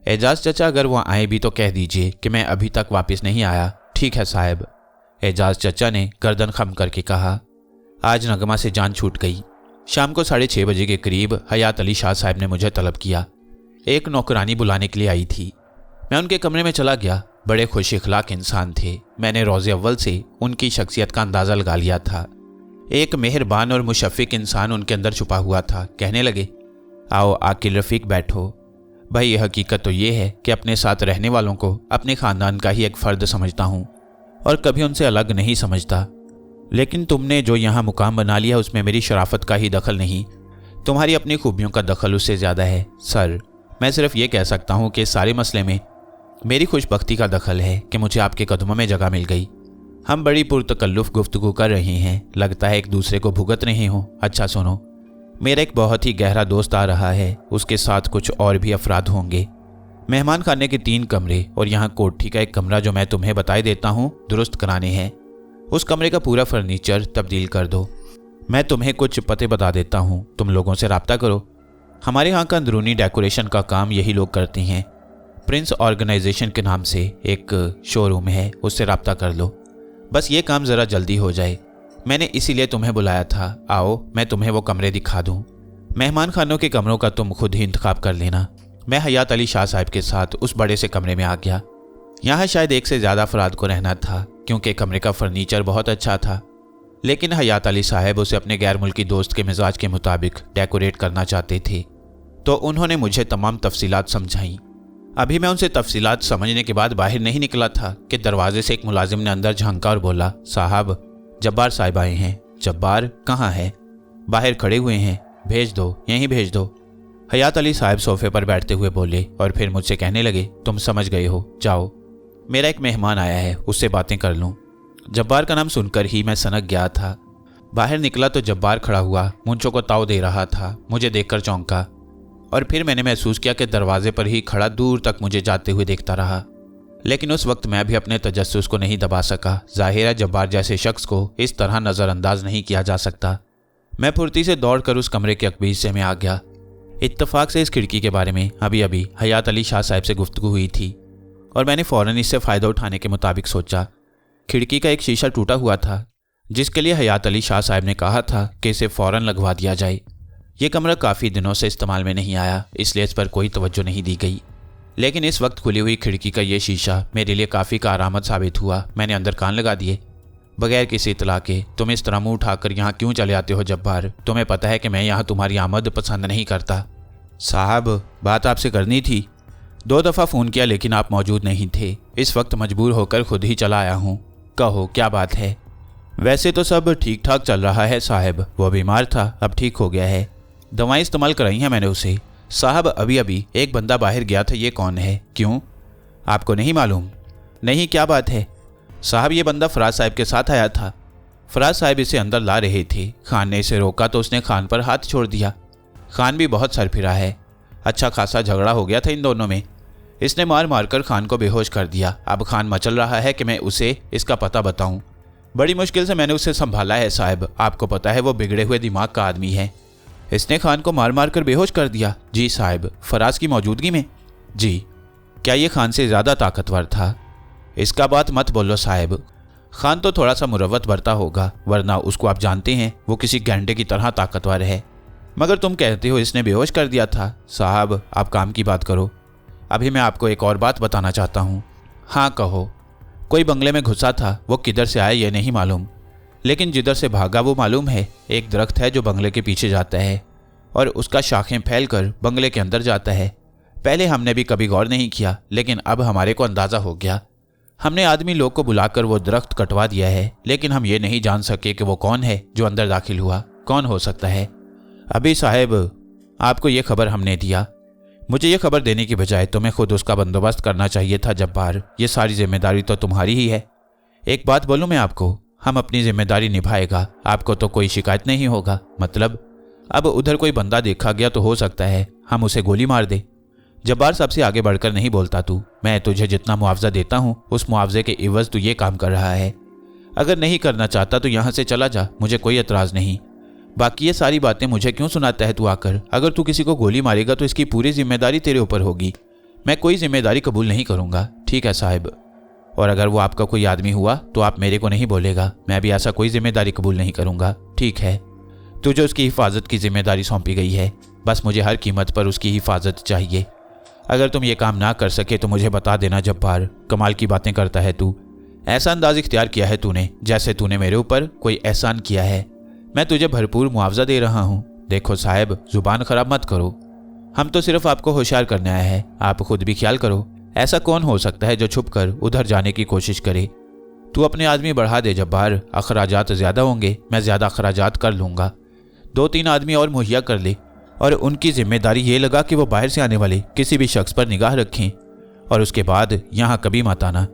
एजाज चचा, अगर वो आए भी तो कह दीजिए कि मैं अभी तक वापस नहीं आया। ठीक है साहब, एजाज चचा ने गर्दन खम करके कहा। आज नगमा से जान छूट गई। शाम को 6:30 बजे के करीब हयात अली शाह साहब ने मुझे तलब किया। एक नौकरानी बुलाने के लिए आई थी। मैं उनके कमरे में चला गया। बड़े खुश इखलाक इंसान थे। मैंने रोज़े अव्वल से उनकी शख्सियत का अंदाज़ा लगा लिया था। एक मेहरबान और मुशफ़िक इंसान उनके अंदर छुपा हुआ था। कहने लगे, आओ आकिल रफ़ीक बैठो। भाई हकीकत तो ये है कि अपने साथ रहने वालों को अपने ख़ानदान का ही एक फ़र्द समझता हूँ और कभी उनसे अलग नहीं समझता। लेकिन तुमने जो यहाँ मुकाम बना लिया उसमें मेरी शराफत का ही दखल नहीं, तुम्हारी अपनी खूबियों का दखल उससे ज़्यादा है। सर, मैं सिर्फ ये कह सकता हूँ कि इस सारे मसले में मेरी खुशबख्ती का दखल है कि मुझे आपके कदमों में जगह मिल गई। हम बड़ी पुरतकल्लुफ़ गुफ्तगू कर रहे हैं, लगता है एक दूसरे को भुगत रहे हों। अच्छा सुनो, मेरा एक बहुत ही गहरा दोस्त आ रहा है, उसके साथ कुछ और भी अफराद होंगे। मेहमान खाने के 3 कमरे और यहाँ कोठी का एक कमरा जो मैं तुम्हें बताए देता हूँ दुरुस्त कराने हैं। उस कमरे का पूरा फर्नीचर तब्दील कर दो। मैं तुम्हें कुछ पते बता देता हूँ, तुम लोगों से रब्ता करो। हमारे यहाँ का अंदरूनी डेकोरेशन का काम यही लोग करते हैं। प्रिंस ऑर्गेनाइजेशन के नाम से एक शोरूम है, उससे रब्ता कर लो। बस ये काम ज़रा जल्दी हो जाए। मैंने इसीलिए तुम्हें बुलाया था। आओ मैं तुम्हें वो कमरे दिखा दूँ। मेहमान खानों के कमरों का तुम खुद ही इंतखाब कर लेना। मैं हयात अली शाह साहब के साथ उस बड़े से कमरे में आ गया। यहाँ शायद 1 से ज़्यादा अफराद को रहना था क्योंकि कमरे का फर्नीचर बहुत अच्छा था, लेकिन हयात अली साहब उसे अपने गैर मुल्की दोस्त के मिजाज के मुताबिक डेकोरेट करना चाहते थे, तो उन्होंने मुझे तमाम तफसीलात समझाई। अभी मैं उनसे तफसीलात समझने के बाद बाहर नहीं निकला था कि दरवाजे से एक मुलाजिम ने अंदर झांका और बोला, साहब जब्बार साहब आए हैं। जब्बार कहाँ है? बाहर खड़े हुए हैं, भेज दो, यहीं भेज दो। हयात अली साहब सोफे पर बैठते हुए बोले और फिर मुझसे कहने लगे, तुम समझ गए हो, जाओ, मेरा एक मेहमान आया है, उससे बातें कर लूँ। जब्बार का नाम सुनकर ही मैं सनक गया था। बाहर निकला तो जब्बार खड़ा हुआ मुंचों को ताव दे रहा था। मुझे देखकर चौंका और फिर मैंने महसूस किया कि दरवाजे पर ही खड़ा दूर तक मुझे जाते हुए देखता रहा, लेकिन उस वक्त मैं भी अपने तजस्सुस को नहीं दबा सका। ज़ाहिर है जब्बार जैसे शख्स को इस तरह नज़रअंदाज नहीं किया जा सकता। मैं फुर्ती से दौड़कर उस कमरे के अकबीर से में आ गया। इत्तफाक से इस खिड़की के बारे में अभी अभी हयात अली शाह साहब से गुफ्तगू हुई थी और मैंने फ़ौरन इससे फ़ायदा उठाने के मुताबिक सोचा। खिड़की का एक शीशा टूटा हुआ था जिसके लिए हयात अली शाह साहब ने कहा था कि इसे फ़ौरन लगवा दिया जाए। ये कमरा काफ़ी दिनों से इस्तेमाल में नहीं आया, इसलिए इस पर कोई तवज्जो नहीं दी गई, लेकिन इस वक्त खुली हुई खिड़की का ये शीशा मेरे लिए काफ़ी कारआमद साबित हुआ। मैंने अंदर कान लगा दिए। बगैर किसी इतला के तुम इस तरह मुँह उठाकर यहाँ क्यों चले आते हो जब्बार? तुम्हें पता है कि मैं यहाँ तुम्हारी आमद पसंद नहीं करता। साहब बात आपसे करनी थी। 2 दफ़ा फ़ोन किया लेकिन आप मौजूद नहीं थे। इस वक्त मजबूर होकर खुद ही चला आया हूँ। कहो क्या बात है? वैसे तो सब ठीक ठाक चल रहा है साहब, वो बीमार था, अब ठीक हो गया है। दवाएं इस्तेमाल कराई हैं मैंने उसे। साहब अभी अभी एक बंदा बाहर गया था, ये कौन है? क्यों, आपको नहीं मालूम? नहीं, क्या बात है? साहब ये बंदा फराज साहब के साथ आया था। फराज साहब इसे अंदर ला रहे थे, खान ने इसे रोका तो उसने खान पर हाथ छोड़ दिया। खान भी बहुत सरफिरा है, अच्छा खासा झगड़ा हो गया था इन दोनों में। इसने मार मार कर खान को बेहोश कर दिया। अब खान मचल रहा है कि मैं उसे इसका पता बताऊं। बड़ी मुश्किल से मैंने उसे संभाला है साहब, आपको पता है वो बिगड़े हुए दिमाग का आदमी है। इसने खान को मार मार कर बेहोश कर दिया। जी साहब, फराज की मौजूदगी में? जी। क्या ये खान से ज़्यादा ताकतवर था? इसका बात मत बोलो साहब, खान तो थोड़ा सा मुरव्वत बरता होगा, वरना उसको आप जानते हैं वो किसी गैंडे की तरह ताकतवर है। मगर तुम कहते हो इसने बेहोश कर दिया था। साहब आप काम की बात करो, अभी मैं आपको एक और बात बताना चाहता हूँ। हाँ कहो। कोई बंगले में घुसा था, वो किधर से आया ये नहीं मालूम, लेकिन जिधर से भागा वो मालूम है। एक दरख्त है जो बंगले के पीछे जाता है और उसका शाखें फैलकर बंगले के अंदर जाता है। पहले हमने भी कभी गौर नहीं किया, लेकिन अब हमारे को अंदाज़ा हो गया। हमने आदमी लोग को बुलाकर वो दरख्त कटवा दिया है, लेकिन हम ये नहीं जान सके कि वो कौन है जो अंदर दाखिल हुआ। कौन हो सकता है? अभी साहब आपको ये खबर हमने दिया। मुझे ये खबर देने की बजाय तुम्हें खुद उसका बंदोबस्त करना चाहिए था जब्बार। ये सारी जिम्मेदारी तो तुम्हारी ही है। एक बात बोलूं मैं आपको, हम अपनी जिम्मेदारी निभाएगा, आपको तो कोई शिकायत नहीं होगा। मतलब अब उधर कोई बंदा देखा गया तो हो सकता है हम उसे गोली मार दे। जब्बार सबसे आगे बढ़कर नहीं बोलता तू। मैं तुझे जितना मुआवजा देता हूँ उस मुआवजे के इवज तू ये काम कर रहा है। अगर नहीं करना चाहता तो यहाँ से चला जा, मुझे कोई एतराज़ नहीं। बाकी ये सारी बातें मुझे क्यों सुनाता है तू आकर? अगर तू किसी को गोली मारेगा तो इसकी पूरी जिम्मेदारी तेरे ऊपर होगी। मैं कोई जिम्मेदारी कबूल नहीं करूँगा। ठीक है साहिब। और अगर वो आपका कोई आदमी हुआ तो आप मेरे को नहीं बोलेगा। मैं भी ऐसा कोई जिम्मेदारी कबूल नहीं करूँगा। ठीक है। तुझे उसकी हिफाजत की जिम्मेदारी सौंपी गई है, बस मुझे हर कीमत पर उसकी हिफाजत चाहिए। अगर तुम ये काम ना कर सके तो मुझे बता देना जब्बार। कमाल की बातें करता है तू। ऐसा अंदाज इख्तियार किया है तूने जैसे तूने मेरे ऊपर कोई एहसान किया है। मैं तुझे भरपूर मुआवजा दे रहा हूँ। देखो साहब, जुबान खराब मत करो। हम तो सिर्फ आपको होशियार करने आए हैं, आप खुद भी ख्याल करो। ऐसा कौन हो सकता है जो छुप कर उधर जाने की कोशिश करे? तू अपने आदमी बढ़ा दे जब्बार, अखराजात ज़्यादा होंगे, मैं ज़्यादा अखराजात कर लूँगा। 2-3 आदमी और मुहैया कर ले और उनकी जिम्मेदारी ये लगा कि वो बाहर से आने वाले किसी भी शख्स पर निगाह रखें और उसके बाद यहाँ कभी मत आना।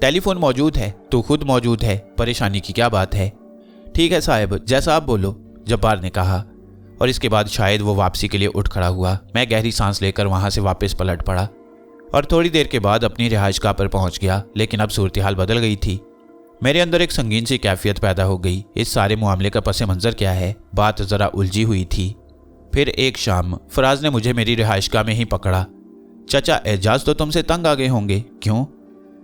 टेलीफोन मौजूद है, तू खुद मौजूद है, परेशानी की क्या बात है? ठीक है साहब, जैसा आप बोलो, जब्बार ने कहा। और इसके बाद शायद वो वापसी के लिए उठ खड़ा हुआ। मैं गहरी सांस लेकर वहाँ से वापस पलट पड़ा और थोड़ी देर के बाद अपनी रिहाइशगाह पर पहुँच गया। लेकिन अब सूरत हाल बदल गई थी। मेरे अंदर एक संगीन सी कैफियत पैदा हो गई। इस सारे मामले का पस मंज़र क्या है? बात ज़रा उलझी हुई थी। फिर एक शाम फराज ने मुझे मेरी रिहाइशगाह में ही पकड़ा। चाचा एजाज तो तुमसे तंग आ गए होंगे, क्यों?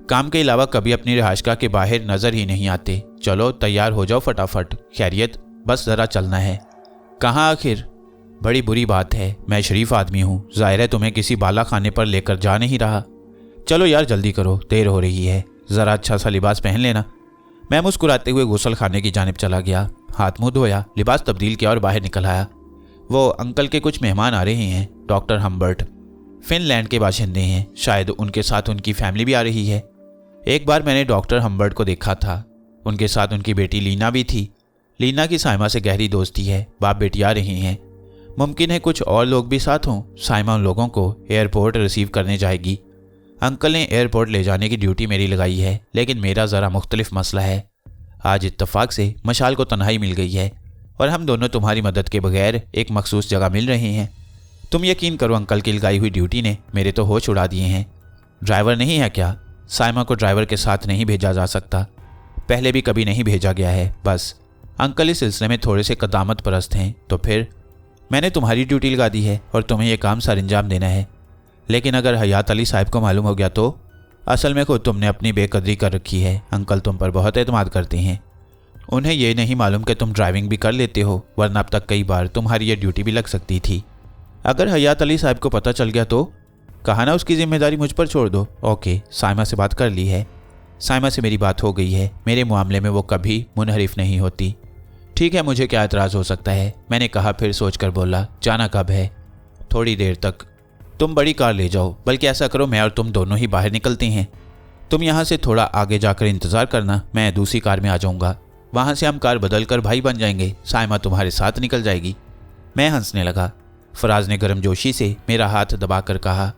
काम के अलावा कभी अपनी रिहाइशगाह के बाहर नज़र ही नहीं आते। चलो तैयार हो जाओ फटाफट। खैरियत? बस ज़रा चलना है। कहाँ आखिर? बड़ी बुरी बात है, मैं शरीफ आदमी हूँ, ज़ाहिर है तुम्हें किसी बाला खाने पर लेकर जा नहीं रहा। चलो यार जल्दी करो, देर हो रही है। ज़रा अच्छा सा लिबास पहन लेना। मैं मुस्कुराते हुए गुसल खाने की जानिब चला गया। हाथ मुँह धोया, लिबास तब्दील किया और बाहर निकल आया। वो अंकल के कुछ मेहमान आ रहे हैं, डॉक्टर हम्बर्ट। फिनलैंड के बाशिंदे हैं, शायद उनके साथ उनकी फैमिली भी आ रही है। एक बार मैंने डॉक्टर हम्बर्ट को देखा था, उनके साथ उनकी बेटी लीना भी थी। लीना की साइमा से गहरी दोस्ती है, बाप बेटी आ रही हैं। मुमकिन है कुछ और लोग भी साथ हों। साइमा उन लोगों को एयरपोर्ट रिसीव करने जाएगी। अंकल ने एयरपोर्ट ले जाने की ड्यूटी मेरी लगाई है, लेकिन मेरा ज़रा मुख्तलिफ मसला है। आज इत्तफाक से मशाल को तन्हाई मिल गई है और हम दोनों तुम्हारी मदद के बगैर एक मखसूस जगह मिल रहे हैं। तुम यकीन करो, अंकल की लगाई हुई ड्यूटी ने मेरे तो होश उड़ा दिए हैं। ड्राइवर नहीं है क्या? साइमा को ड्राइवर के साथ नहीं भेजा जा सकता, पहले भी कभी नहीं भेजा गया है। बस अंकल इस सिलसिले में थोड़े से कदामत परस्त हैं, तो फिर मैंने तुम्हारी ड्यूटी लगा दी है और तुम्हें यह काम सर अंजाम देना है। लेकिन अगर हयात अली साहब को मालूम हो गया तो? असल में खुद तुमने अपनी बेकदरी कर रखी है। अंकल तुम पर बहुत एतमाद करते हैं। उन्हें यह नहीं मालूम कि तुम ड्राइविंग भी कर लेते हो, वरना अब तक कई बार तुम्हारी ये ड्यूटी भी लग सकती थी। अगर हयात अली साहब को पता चल गया तो? कहा ना उसकी जिम्मेदारी मुझ पर छोड़ दो। ओके, साइमा से बात कर ली है। साइमा से मेरी बात हो गई है, मेरे मामले में वो कभी मुनहरिफ नहीं होती। ठीक है, मुझे क्या एतराज़ हो सकता है? मैंने कहा, फिर सोचकर बोला, जाना कब है? थोड़ी देर तक। तुम बड़ी कार ले जाओ, बल्कि ऐसा करो मैं और तुम दोनों ही बाहर निकलते हैं। तुम यहाँ से थोड़ा आगे जाकर इंतज़ार करना, मैं दूसरी कार में आ जाऊँगा। वहाँ से हम कार बदल कर भाई बन जाएंगे। साइमा तुम्हारे साथ निकल जाएगी। मैं हंसने लगा। फराज ने गर्मजोशी से मेरा हाथ दबाकर कहा,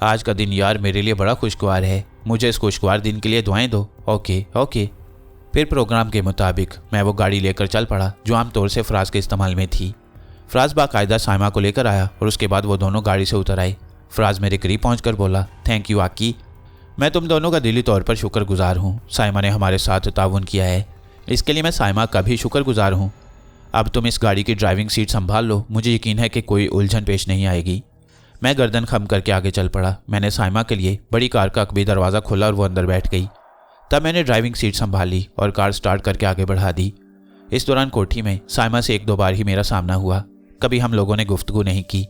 आज का दिन यार मेरे लिए बड़ा खुशगवार है, मुझे इस खुशगवार दिन के लिए दुआएं दो। Okay okay. फिर प्रोग्राम के मुताबिक मैं वो गाड़ी लेकर चल पड़ा जो आमतौर से फराज के इस्तेमाल में थी। फराज बाकायदा साइमा को लेकर आया और उसके बाद वो दोनों गाड़ी से उतर आए। फराज मेरे करीब पहुंचकर बोला, थैंक यू आकी, मैं तुम दोनों का दिली तौर पर शुक्रगुजार हूँ। साइमा ने हमारे साथ ताउन किया है, इसके लिए मैं साइमा का भी शुक्रगुजार हूँ। अब तुम इस गाड़ी की ड्राइविंग सीट संभाल लो, मुझे यकीन है कि कोई उलझन पेश नहीं आएगी। मैं गर्दन खम करके आगे चल पड़ा। मैंने साइमा के लिए बड़ी कार का अकबी दरवाज़ा खोला और वो अंदर बैठ गई। तब मैंने ड्राइविंग सीट संभाली और कार स्टार्ट करके आगे बढ़ा दी। इस दौरान कोठी में साइमा से 1-2 बार ही मेरा सामना हुआ, कभी हम लोगों ने गुफ्तगू नहीं की।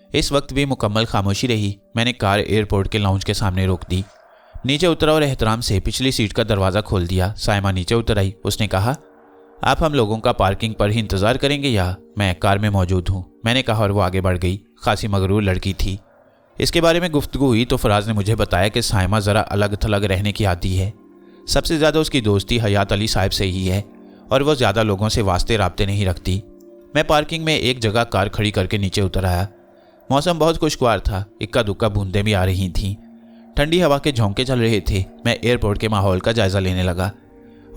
इस वक्त भी मुकम्मल खामोशी रही। मैंने कार एयरपोर्ट के लाउंज के सामने रोक दी, नीचे उतरा और एहतराम से पिछली सीट का दरवाज़ा खोल दिया। साइमा नीचे उतर आई। उसने कहा, आप हम लोगों का पार्किंग पर ही इंतज़ार करेंगे या? मैं कार में मौजूद हूँ, मैंने कहा और वो आगे बढ़ गई। खासी मगरूर लड़की थी। इसके बारे में गुफ्तगू हुई तो फराज ने मुझे बताया कि साइमा ज़रा अलग थलग रहने की आदी है। सबसे ज़्यादा उसकी दोस्ती हयात अली साहब से ही है और वो ज़्यादा लोगों से वास्ते राब्ते नहीं रखती। मैं पार्किंग में एक जगह कार खड़ी करके नीचे उतर आया। मौसम बहुत खुशगवार था, इक्का दुक्का बूंदें भी आ रही थीं, ठंडी हवा के झोंके चल रहे थे। मैं एयरपोर्ट के माहौल का जायज़ा लेने लगा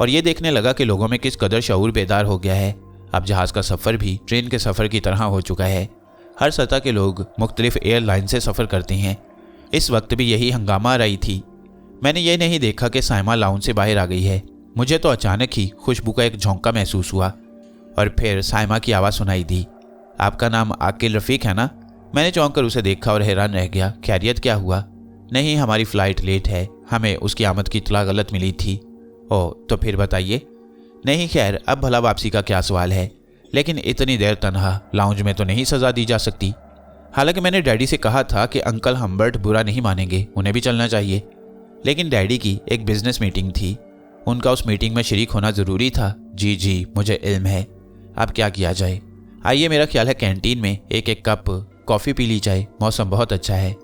और ये देखने लगा कि लोगों में किस कदर शऊर बेदार हो गया है। अब जहाज़ का सफ़र भी ट्रेन के सफ़र की तरह हो चुका है। हर सतह के लोग मुख्तलिफ एयरलाइन से सफ़र करते हैं। इस वक्त भी यही हंगामा आ रही थी। मैंने ये नहीं देखा कि साइमा लाउंज से बाहर आ गई है। मुझे तो अचानक ही खुशबू का एक झोंका महसूस हुआ और फिर साइमा की आवाज़ सुनाई दी, आपका नाम आकिल रफ़ीक है ना? मैंने चौंक कर उसे देखा और हैरान रह गया। खैरियत, क्या हुआ? नहीं, हमारी फ़्लाइट लेट है, हमें उसकी आमद की इत्तला गलत मिली थी। ओह, तो फिर बताइए। नहीं खैर, अब भला वापसी का क्या सवाल है, लेकिन इतनी देर तनहा लाउंज में तो नहीं सज़ा दी जा सकती। हालांकि मैंने डैडी से कहा था कि अंकल हम्बर्ट बुरा नहीं मानेंगे, उन्हें भी चलना चाहिए। लेकिन डैडी की एक बिजनेस मीटिंग थी, उनका उस मीटिंग में शरीक होना ज़रूरी था। जी मुझे इल्म है। अब क्या किया जाए? आइए, मेरा ख्याल है कैंटीन में एक कप कॉफ़ी पी ली जाए, मौसम बहुत अच्छा है।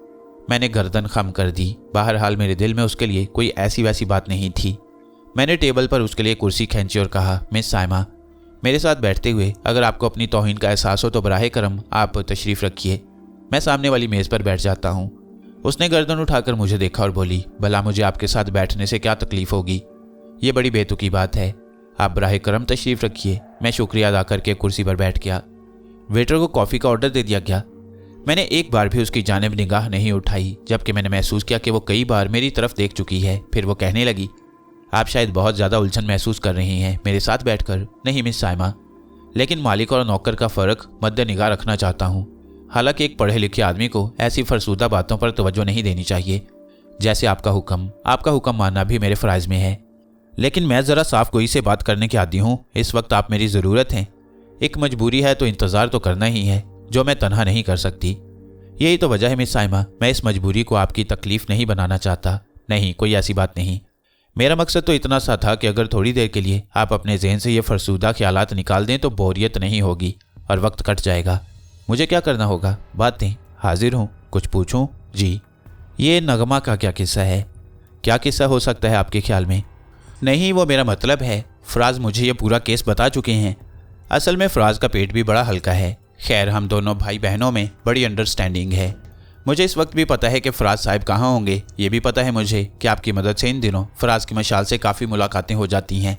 मैंने गर्दन खम कर दी। बहरहाल मेरे दिल में उसके लिए कोई ऐसी वैसी बात नहीं थी। मैंने टेबल पर उसके लिए कुर्सी खींची और कहा, मिस साइमा, मेरे साथ बैठते हुए अगर आपको अपनी तौहीन का एहसास हो तो बराहे करम आप तशरीफ़ रखिए, मैं सामने वाली मेज़ पर बैठ जाता हूँ। उसने गर्दन उठाकर मुझे देखा और बोली, भला मुझे आपके साथ बैठने से क्या तकलीफ़ होगी? ये बड़ी बेतुकी बात है, आप बराहे करम तशरीफ़ रखिए। मैं शुक्रिया अदा करके कुर्सी पर बैठ गया। वेटर को कॉफ़ी का ऑर्डर दे दिया गया। मैंने एक बार भी उसकी जानिब निगाह नहीं उठाई, जबकि मैंने महसूस किया कि वो कई बार मेरी तरफ देख चुकी है। फिर वो कहने लगी, आप शायद बहुत ज़्यादा उलझन महसूस कर रही हैं मेरे साथ बैठकर। नहीं मिस साइमा, लेकिन मालिक और नौकर का फ़र्क मद्देनिगाह रखना चाहता हूँ। हालांकि एक पढ़े लिखे आदमी को ऐसी फरसूदा बातों पर तवज्जो नहीं देनी चाहिए। जैसे आपका हुक्म मानना भी मेरे फ़राइज़ में है। लेकिन मैं ज़रा साफ गोई से बात करने के आदी हूँ। इस वक्त आप मेरी ज़रूरत हैं। एक मजबूरी है तो इंतज़ार तो करना ही है, जो मैं तन्हा नहीं कर सकती। यही तो वजह है मिस साइमा, मैं इस मजबूरी को आपकी तकलीफ़ नहीं बनाना चाहता। नहीं, कोई ऐसी बात नहीं। मेरा मकसद तो इतना सा था कि अगर थोड़ी देर के लिए आप अपने जहन से ये फरसूदा ख्यालात निकाल दें तो बोरियत नहीं होगी और वक्त कट जाएगा। मुझे क्या करना होगा? बातें। हाजिर हूँ। कुछ पूछूं? जी। ये नगमा का क्या किस्सा है? क्या किस्सा हो सकता है आपके ख्याल में? नहीं, वो मेरा मतलब है, फराज मुझे ये पूरा केस बता चुके हैं। असल में फराज का पेट भी बड़ा हल्का है। खैर, हम दोनों भाई बहनों में बड़ी अंडरस्टैंडिंग है। मुझे इस वक्त भी पता है कि फराज साहब कहाँ होंगे। ये भी पता है मुझे कि आपकी मदद से इन दिनों फराज की मशाल से काफ़ी मुलाकातें हो जाती हैं।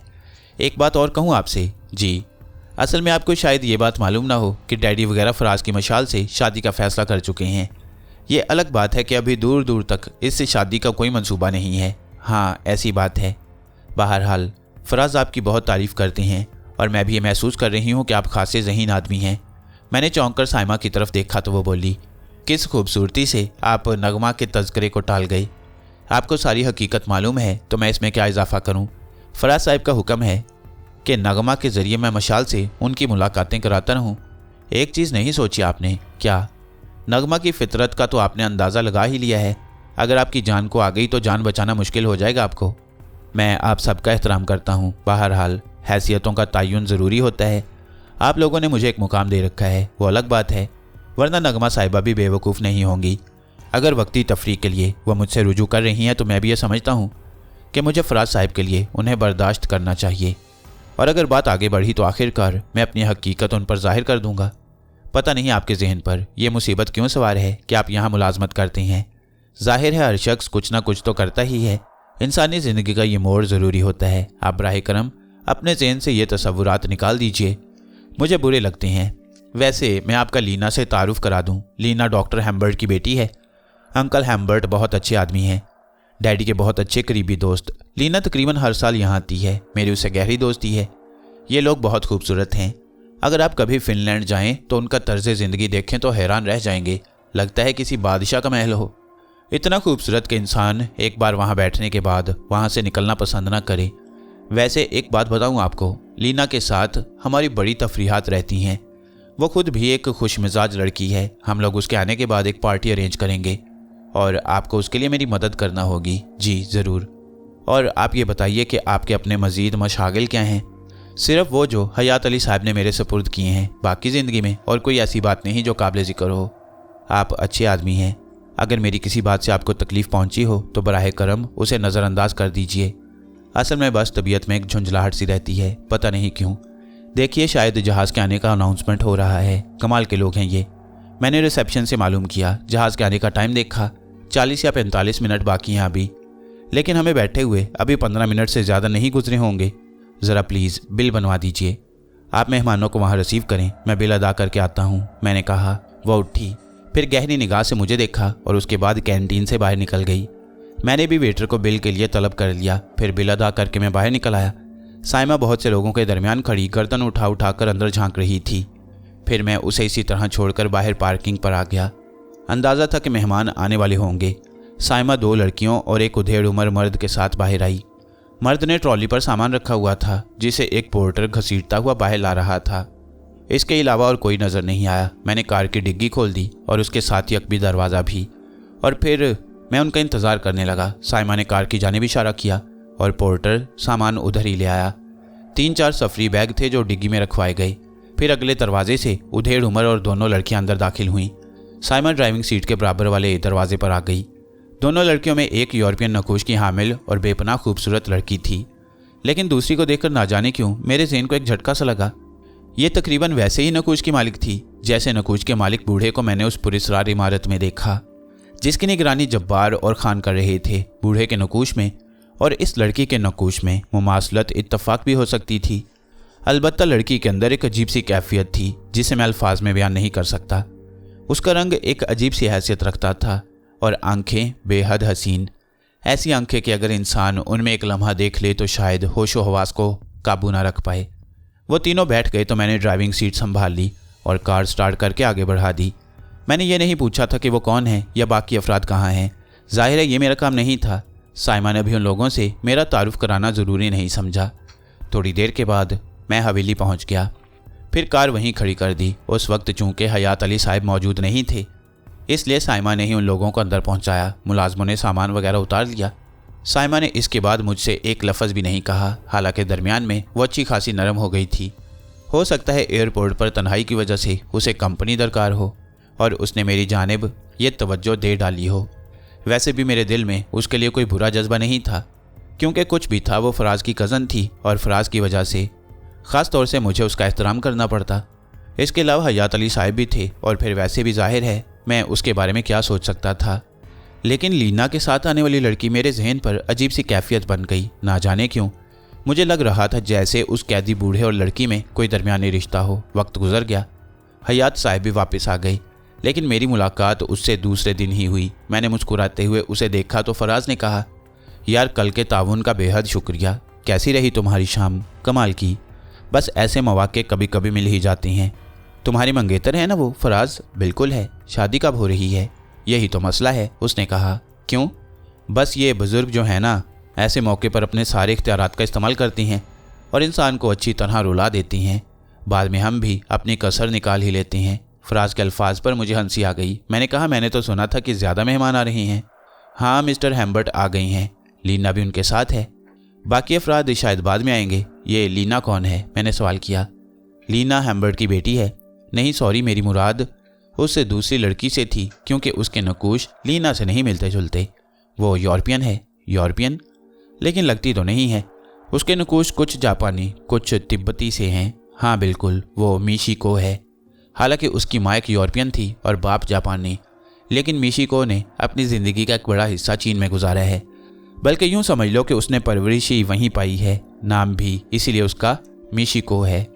एक बात और कहूँ आपसे? जी। असल में आपको शायद ये बात मालूम ना हो कि डैडी वगैरह फराज की मशाल से शादी का फ़ैसला कर चुके हैं। ये अलग बात है कि अभी दूर दूर तक इससे शादी का कोई मंसूबा नहीं है। हाँ, ऐसी बात है। बहरहाल फराज आपकी बहुत तारीफ़ करते हैं और मैं भी ये महसूस कर रही हूँ कि आप खासे ज़हीन आदमी हैं। मैंने चौंक कर साइमा की तरफ देखा तो वो बोली, किस खूबसूरती से आप नगमा के तज़किरे को टाल गई। आपको सारी हकीकत मालूम है तो मैं इसमें क्या इजाफ़ा करूं। फराज साहब का हुक्म है कि नगमा के ज़रिए मैं मशाल से उनकी मुलाकातें कराता रहूं। एक चीज़ नहीं सोची आपने? क्या? नगमा की फितरत का तो आपने अंदाज़ा लगा ही लिया है। अगर आपकी जान को आ गई तो जान बचाना मुश्किल हो जाएगा आपको। मैं आप सबका एहतराम करता हूँ। बहरहाल हैसियतों का तयन ज़रूरी होता है। आप लोगों ने मुझे एक मुकाम दे रखा है, वो अलग बात है, वरना नगमा साहिबा भी बेवकूफ़ नहीं होंगी। अगर वक्ती तफरीक के लिए वह मुझसे रुजू कर रही हैं तो मैं भी ये समझता हूँ कि मुझे फराज साहिब के लिए उन्हें बर्दाश्त करना चाहिए। और अगर बात आगे बढ़ी तो आखिरकार मैं अपनी हकीकत उन पर जाहिर कर दूंगा। पता नहीं आपके जहन पर यह मुसीबत क्यों सवार है कि आप यहाँ मुलाजमत करते हैं। जाहिर है हर शख्स कुछ ना कुछ तो करता ही है। इंसानी ज़िंदगी का ये मोड़ ज़रूरी होता है। आप बराह करम अपने जहन से ये तसव्वुरात निकाल दीजिए, मुझे बुरे लगते हैं। वैसे मैं आपका लीना से तारुफ करा दूं। लीना डॉक्टर हैम्बर्ट की बेटी है। अंकल हैम्बर्ट बहुत अच्छे आदमी हैं, डैडी के बहुत अच्छे करीबी दोस्त। लीना तकरीबन हर साल यहाँ आती है, मेरी उससे गहरी दोस्ती है। ये लोग बहुत खूबसूरत हैं। अगर आप कभी फ़िनलैंड जाएं तो उनका तर्ज ज़िंदगी देखें तो हैरान रह जाएंगे, लगता है किसी बादशाह का महल हो। इतना खूबसूरत कि इंसान एक बार वहाँ बैठने के बाद वहाँ से निकलना पसंद ना करे। वैसे एक बात बताऊँ आपको, लीना के साथ हमारी बड़ी तफरीहात रहती हैं। वो खुद भी एक खुश मिजाज लड़की है। हम लोग उसके आने के बाद एक पार्टी अरेंज करेंगे और आपको उसके लिए मेरी मदद करना होगी। जी ज़रूर। और आप ये बताइए कि आपके अपने मज़ीद मशागिल क्या हैं? सिर्फ वो जो हयात अली साहब ने मेरे सपुर्द किए हैं, बाकी ज़िंदगी में और कोई ऐसी बात नहीं जो काबिल ज़िक्र हो। आप अच्छे आदमी हैं। अगर मेरी किसी बात से आपको तकलीफ़ पहुंची हो तो बराह करम उसे नज़रअंदाज कर दीजिए। असल में बस तबीयत में एक झुंझलाहट सी रहती है, पता नहीं क्यों। देखिए, शायद जहाज़ के आने का अनाउंसमेंट हो रहा है। कमाल के लोग हैं ये। मैंने रिसेप्शन से मालूम किया, जहाज़ के आने का टाइम देखा, 40 या 45 मिनट बाकी हैं अभी, लेकिन हमें बैठे हुए अभी 15 मिनट से ज़्यादा नहीं गुजरे होंगे। ज़रा प्लीज़ बिल बनवा दीजिए। आप मेहमानों को वहाँ रिसीव करें, मैं बिल अदा करके आता हूँ, मैंने कहा। वह उठी, फिर गहरी निगाह से मुझे देखा और उसके बाद कैंटीन से बाहर निकल गई। मैंने भी वेटर को बिल के लिए तलब कर लिया। फिर बिल अदा करके मैं बाहर निकल आया। साइमा बहुत से लोगों के दरमियान खड़ी गर्दन उठा कर अंदर झांक रही थी। फिर मैं उसे इसी तरह छोड़कर बाहर पार्किंग पर आ गया। अंदाज़ा था कि मेहमान आने वाले होंगे। साइमा 2 लड़कियों और एक उधेड़ उम्र मर्द के साथ बाहर आई। मर्द ने ट्रॉली पर सामान रखा हुआ था जिसे एक पोर्टर घसीटता हुआ बाहर ला रहा था। इसके अलावा और कोई नज़र नहीं आया। मैंने कार की डिग्गी खोल दी और उसके साथ ही अकबी दरवाज़ा भी, और फिर मैं उनका इंतज़ार करने लगा। साइमा ने कार की जानिब इशारा किया और पोर्टर सामान उधर ही ले आया। 3-4 सफरी बैग थे जो डिग्गी में रखवाए गए। फिर अगले दरवाजे से उधेड़ उम्र और दोनों लड़कियां अंदर दाखिल हुईं। साइमा ड्राइविंग सीट के बराबर वाले दरवाजे पर आ गई। दोनों लड़कियों में एक यूरोपियन नकूश की हामिल और बेपनाह खूबसूरत लड़की थी, लेकिन दूसरी को देखकर ना जाने क्यों मेरे ज़हन को एक झटका सा लगा। ये तकरीबन वैसे ही नकूश की मालिक थी जैसे नकूश के मालिक बूढ़े को मैंने उस पुरस्कार इमारत में देखा, जिसकी निगरानी जब्बार और खान कर रहे थे। बूढ़े के नकूश में और इस लड़की के नकूश में मुमासलत इत्तफाक भी हो सकती थी। अलबत्ता लड़की के अंदर एक अजीब सी कैफियत थी जिसे मैं अल्फाज में बयान नहीं कर सकता। उसका रंग एक अजीब सी हैसियत रखता था और आंखें बेहद हसीन, ऐसी आंखें कि अगर इंसान उनमें एक लम्हा देख ले तो शायद होशो हवास को काबू ना रख पाए। वो तीनों बैठ गए तो मैंने ड्राइविंग सीट संभाल ली और कार स्टार्ट करके आगे बढ़ा दी। मैंने ये नहीं पूछा था कि वो कौन है या बाकी अफराद कहाँ हैं। जाहिर है ये मेरा काम नहीं था। साइमा ने भी उन लोगों से मेरा तारुफ कराना ज़रूरी नहीं समझा। थोड़ी देर के बाद मैं हवेली पहुँच गया। फिर कार वहीं खड़ी कर दी। उस वक्त चूँकि हयात अली साहब मौजूद नहीं थे, इसलिए साइमा ने ही उन लोगों को अंदर पहुंचाया। मुलाजमों ने सामान वगैरह उतार लिया। साइमा ने इसके बाद मुझसे एक लफ्ज़ भी नहीं कहा। हालांकि दरमियान में वो अच्छी खासी नरम हो गई थी। हो सकता है एयरपोर्ट पर तन्हाई की वजह से उसे कंपनी दरकार हो और उसने मेरी जानिब ये तवज्जो दे डाली हो। वैसे भी मेरे दिल में उसके लिए कोई बुरा जज्बा नहीं था, क्योंकि कुछ भी था वो फराज की कज़न थी और फराज की वजह से ख़ास तौर से मुझे उसका एहतराम करना पड़ता। इसके अलावा हयात अली साहब भी थे और फिर वैसे भी जाहिर है मैं उसके बारे में क्या सोच सकता था। लेकिन लीना के साथ आने वाली लड़की मेरे जहन पर अजीब सी कैफियत बन गई। ना जाने क्यों मुझे लग रहा था जैसे उस कैदी बूढ़े और लड़की में कोई दरमियानी रिश्ता हो। वक्त गुजर गया। हयात साहब भी वापस आ गई, लेकिन मेरी मुलाकात उससे दूसरे दिन ही हुई। मैंने मुस्कुराते हुए उसे देखा तो फराज ने कहा, यार कल के ताउन का बेहद शुक्रिया। कैसी रही तुम्हारी शाम? कमाल की। बस ऐसे मौके कभी कभी मिल ही जाते हैं। तुम्हारी मंगेतर है ना वो? फराज, बिल्कुल है। शादी कब हो रही है? यही तो मसला है, उसने कहा। क्यों? बस ये बुज़ुर्ग जो है ना, ऐसे मौके पर अपने सारे इख्तियारात का इस्तेमाल करती हैं और इंसान को अच्छी तरह रुला देती हैं। बाद में हम भी अपनी कसर निकाल ही लेते हैं। फराज के अल्फाज पर मुझे हंसी आ गई। मैंने कहा, मैंने तो सुना था कि ज़्यादा मेहमान आ रहे हैं। हाँ, मिस्टर हैम्बर्ट आ गई हैं। लीना भी उनके साथ है। बाकी अफराद शायद बाद में आएंगे। ये लीना कौन है? मैंने सवाल किया। लीना हैम्बर्ट की बेटी है। नहीं सॉरी, मेरी मुराद उससे दूसरी लड़की से थी, क्योंकि उसके नकूश लीना से नहीं मिलते जुलते। वो यूरोपियन है। यूरोपियन? लेकिन लगती तो नहीं है। उसके नकूश कुछ जापानी कुछ तिब्बती से हैं। हाँ बिल्कुल, वो मिशिको है। हालांकि उसकी माँ एक यूरोपियन थी और बाप जापानी, लेकिन मिशिको ने अपनी ज़िंदगी का एक बड़ा हिस्सा चीन में गुजारा है। बल्कि यूँ समझ लो कि उसने परवरिश ही वहीं पाई है। नाम भी इसीलिए उसका मिशिको है।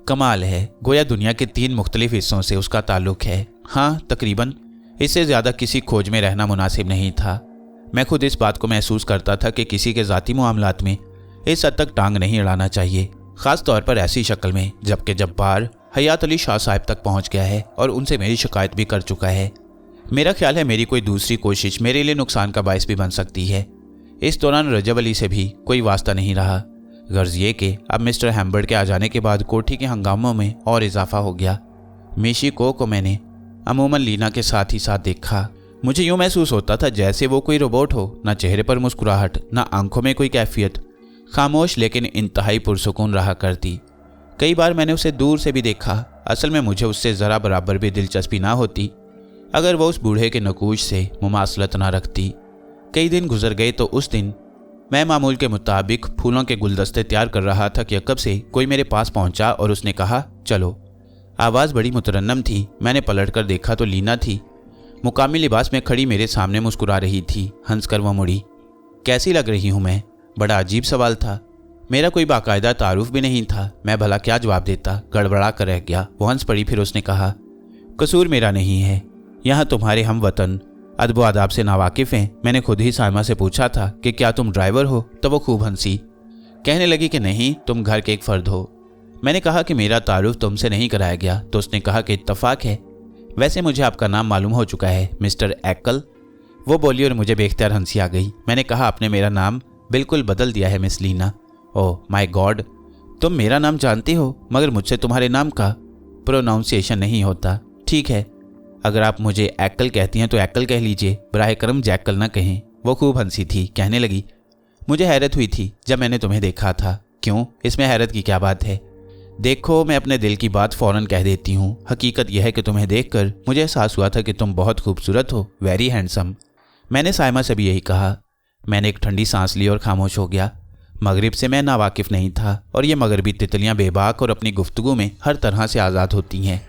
कमाल है, गोया दुनिया के 3 मुख्तलिफ हिस्सों से उसका ताल्लुक है। हाँ तकरीबन। इससे ज़्यादा किसी खोज में रहना मुनासिब नहीं था। मैं खुद इस बात को महसूस करता था कि किसी के ज़ाती मामलात में इस हद तक टांग नहीं अड़ाना चाहिए, ख़ास तौर पर ऐसी शक्ल में जबकि जब्बार हयात अली शाह साहब तक पहुँच गया है और उनसे मेरी शिकायत भी कर चुका है। मेरा ख्याल है मेरी कोई दूसरी कोशिश मेरे लिए नुकसान का बायस भी बन सकती है। इस दौरान रजब अली से भी कोई वास्ता नहीं रहा। गर्ज ये कि अब मिस्टर हैम्बर्ट के आ जाने के बाद कोठी के हंगामों में और इजाफा हो गया। मिशिको को मैंने अमूमन लीना के साथ ही साथ देखा। मुझे यूँ महसूस होता था जैसे वो कोई रोबोट हो, ना चेहरे पर मुस्कुराहट, ना आंखों में कोई कैफियत। खामोश लेकिन इंतहाई पुरसुकून रहा करती। कई बार मैंने उसे दूर से भी देखा। असल में मुझे उससे ज़रा बराबर भी दिलचस्पी ना होती अगर वो उस बूढ़े के नकूश से मुमासलत ना रखती। कई दिन गुजर गए तो उस दिन मैं मामूल के मुताबिक फूलों के गुलदस्ते तैयार कर रहा था कि अकब से कोई मेरे पास पहुंचा और उसने कहा, चलो। आवाज़ बड़ी मुतरन्नम थी। मैंने पलट कर देखा तो लीना थी। मुकामी लिबास में खड़ी मेरे सामने मुस्कुरा रही थी। हंसकर वह मुड़ी। कैसी लग रही हूँ मैं? बड़ा अजीब सवाल था। मेरा कोई बाकायदा तारुफ भी नहीं था। मैं भला क्या जवाब देता, गड़बड़ा कर रह गया। वो हंस पड़ी। फिर उसने कहा, कसूर मेरा नहीं है, यहाँ तुम्हारे हम वतन अदब आदाब से नावाकिफ़ हैं। मैंने खुद ही साइमा से पूछा था कि क्या तुम ड्राइवर हो, तो वो खूब हंसी। कहने लगी कि नहीं, तुम घर के एक फ़र्द हो। मैंने कहा कि मेरा तारुफ तुमसे नहीं कराया गया, तो उसने कहा कि इत्तफाक है, वैसे मुझे आपका नाम मालूम हो चुका है, मिस्टर एक्कल। वो बोली और मुझे बेख्तियार हंसी आ गई। मैंने कहा, आपने मेरा नाम बिल्कुल बदल दिया है miss Leena. Oh my God, तुम मेरा नाम जानती हो, मगर मुझसे तुम्हारे नाम का प्रोनाउंसिएशन नहीं होता। ठीक है, अगर आप मुझे एक्कल कहती हैं तो एक्कल कह लीजिए, बराए करम जैक्कल ना कहें। वो खूब हंसी थी। कहने लगी, मुझे हैरत हुई थी जब मैंने तुम्हें देखा था। क्यों, इसमें हैरत की क्या बात है? देखो, मैं अपने दिल की बात फ़ौरन कह देती हूँ। हकीकत यह है कि तुम्हें देखकर मुझे एहसास हुआ था कि तुम बहुत खूबसूरत हो, वेरी हैंडसम। मैंने साइमा से भी यही कहा। मैंने एक ठंडी सांस ली और खामोश हो गया। मगरिब से मैं नावाकिफ़ नहीं था, और ये मगरबी तितलियाँ बेबाक और अपनी गुफ्तगू में हर तरह से आज़ाद होती हैं।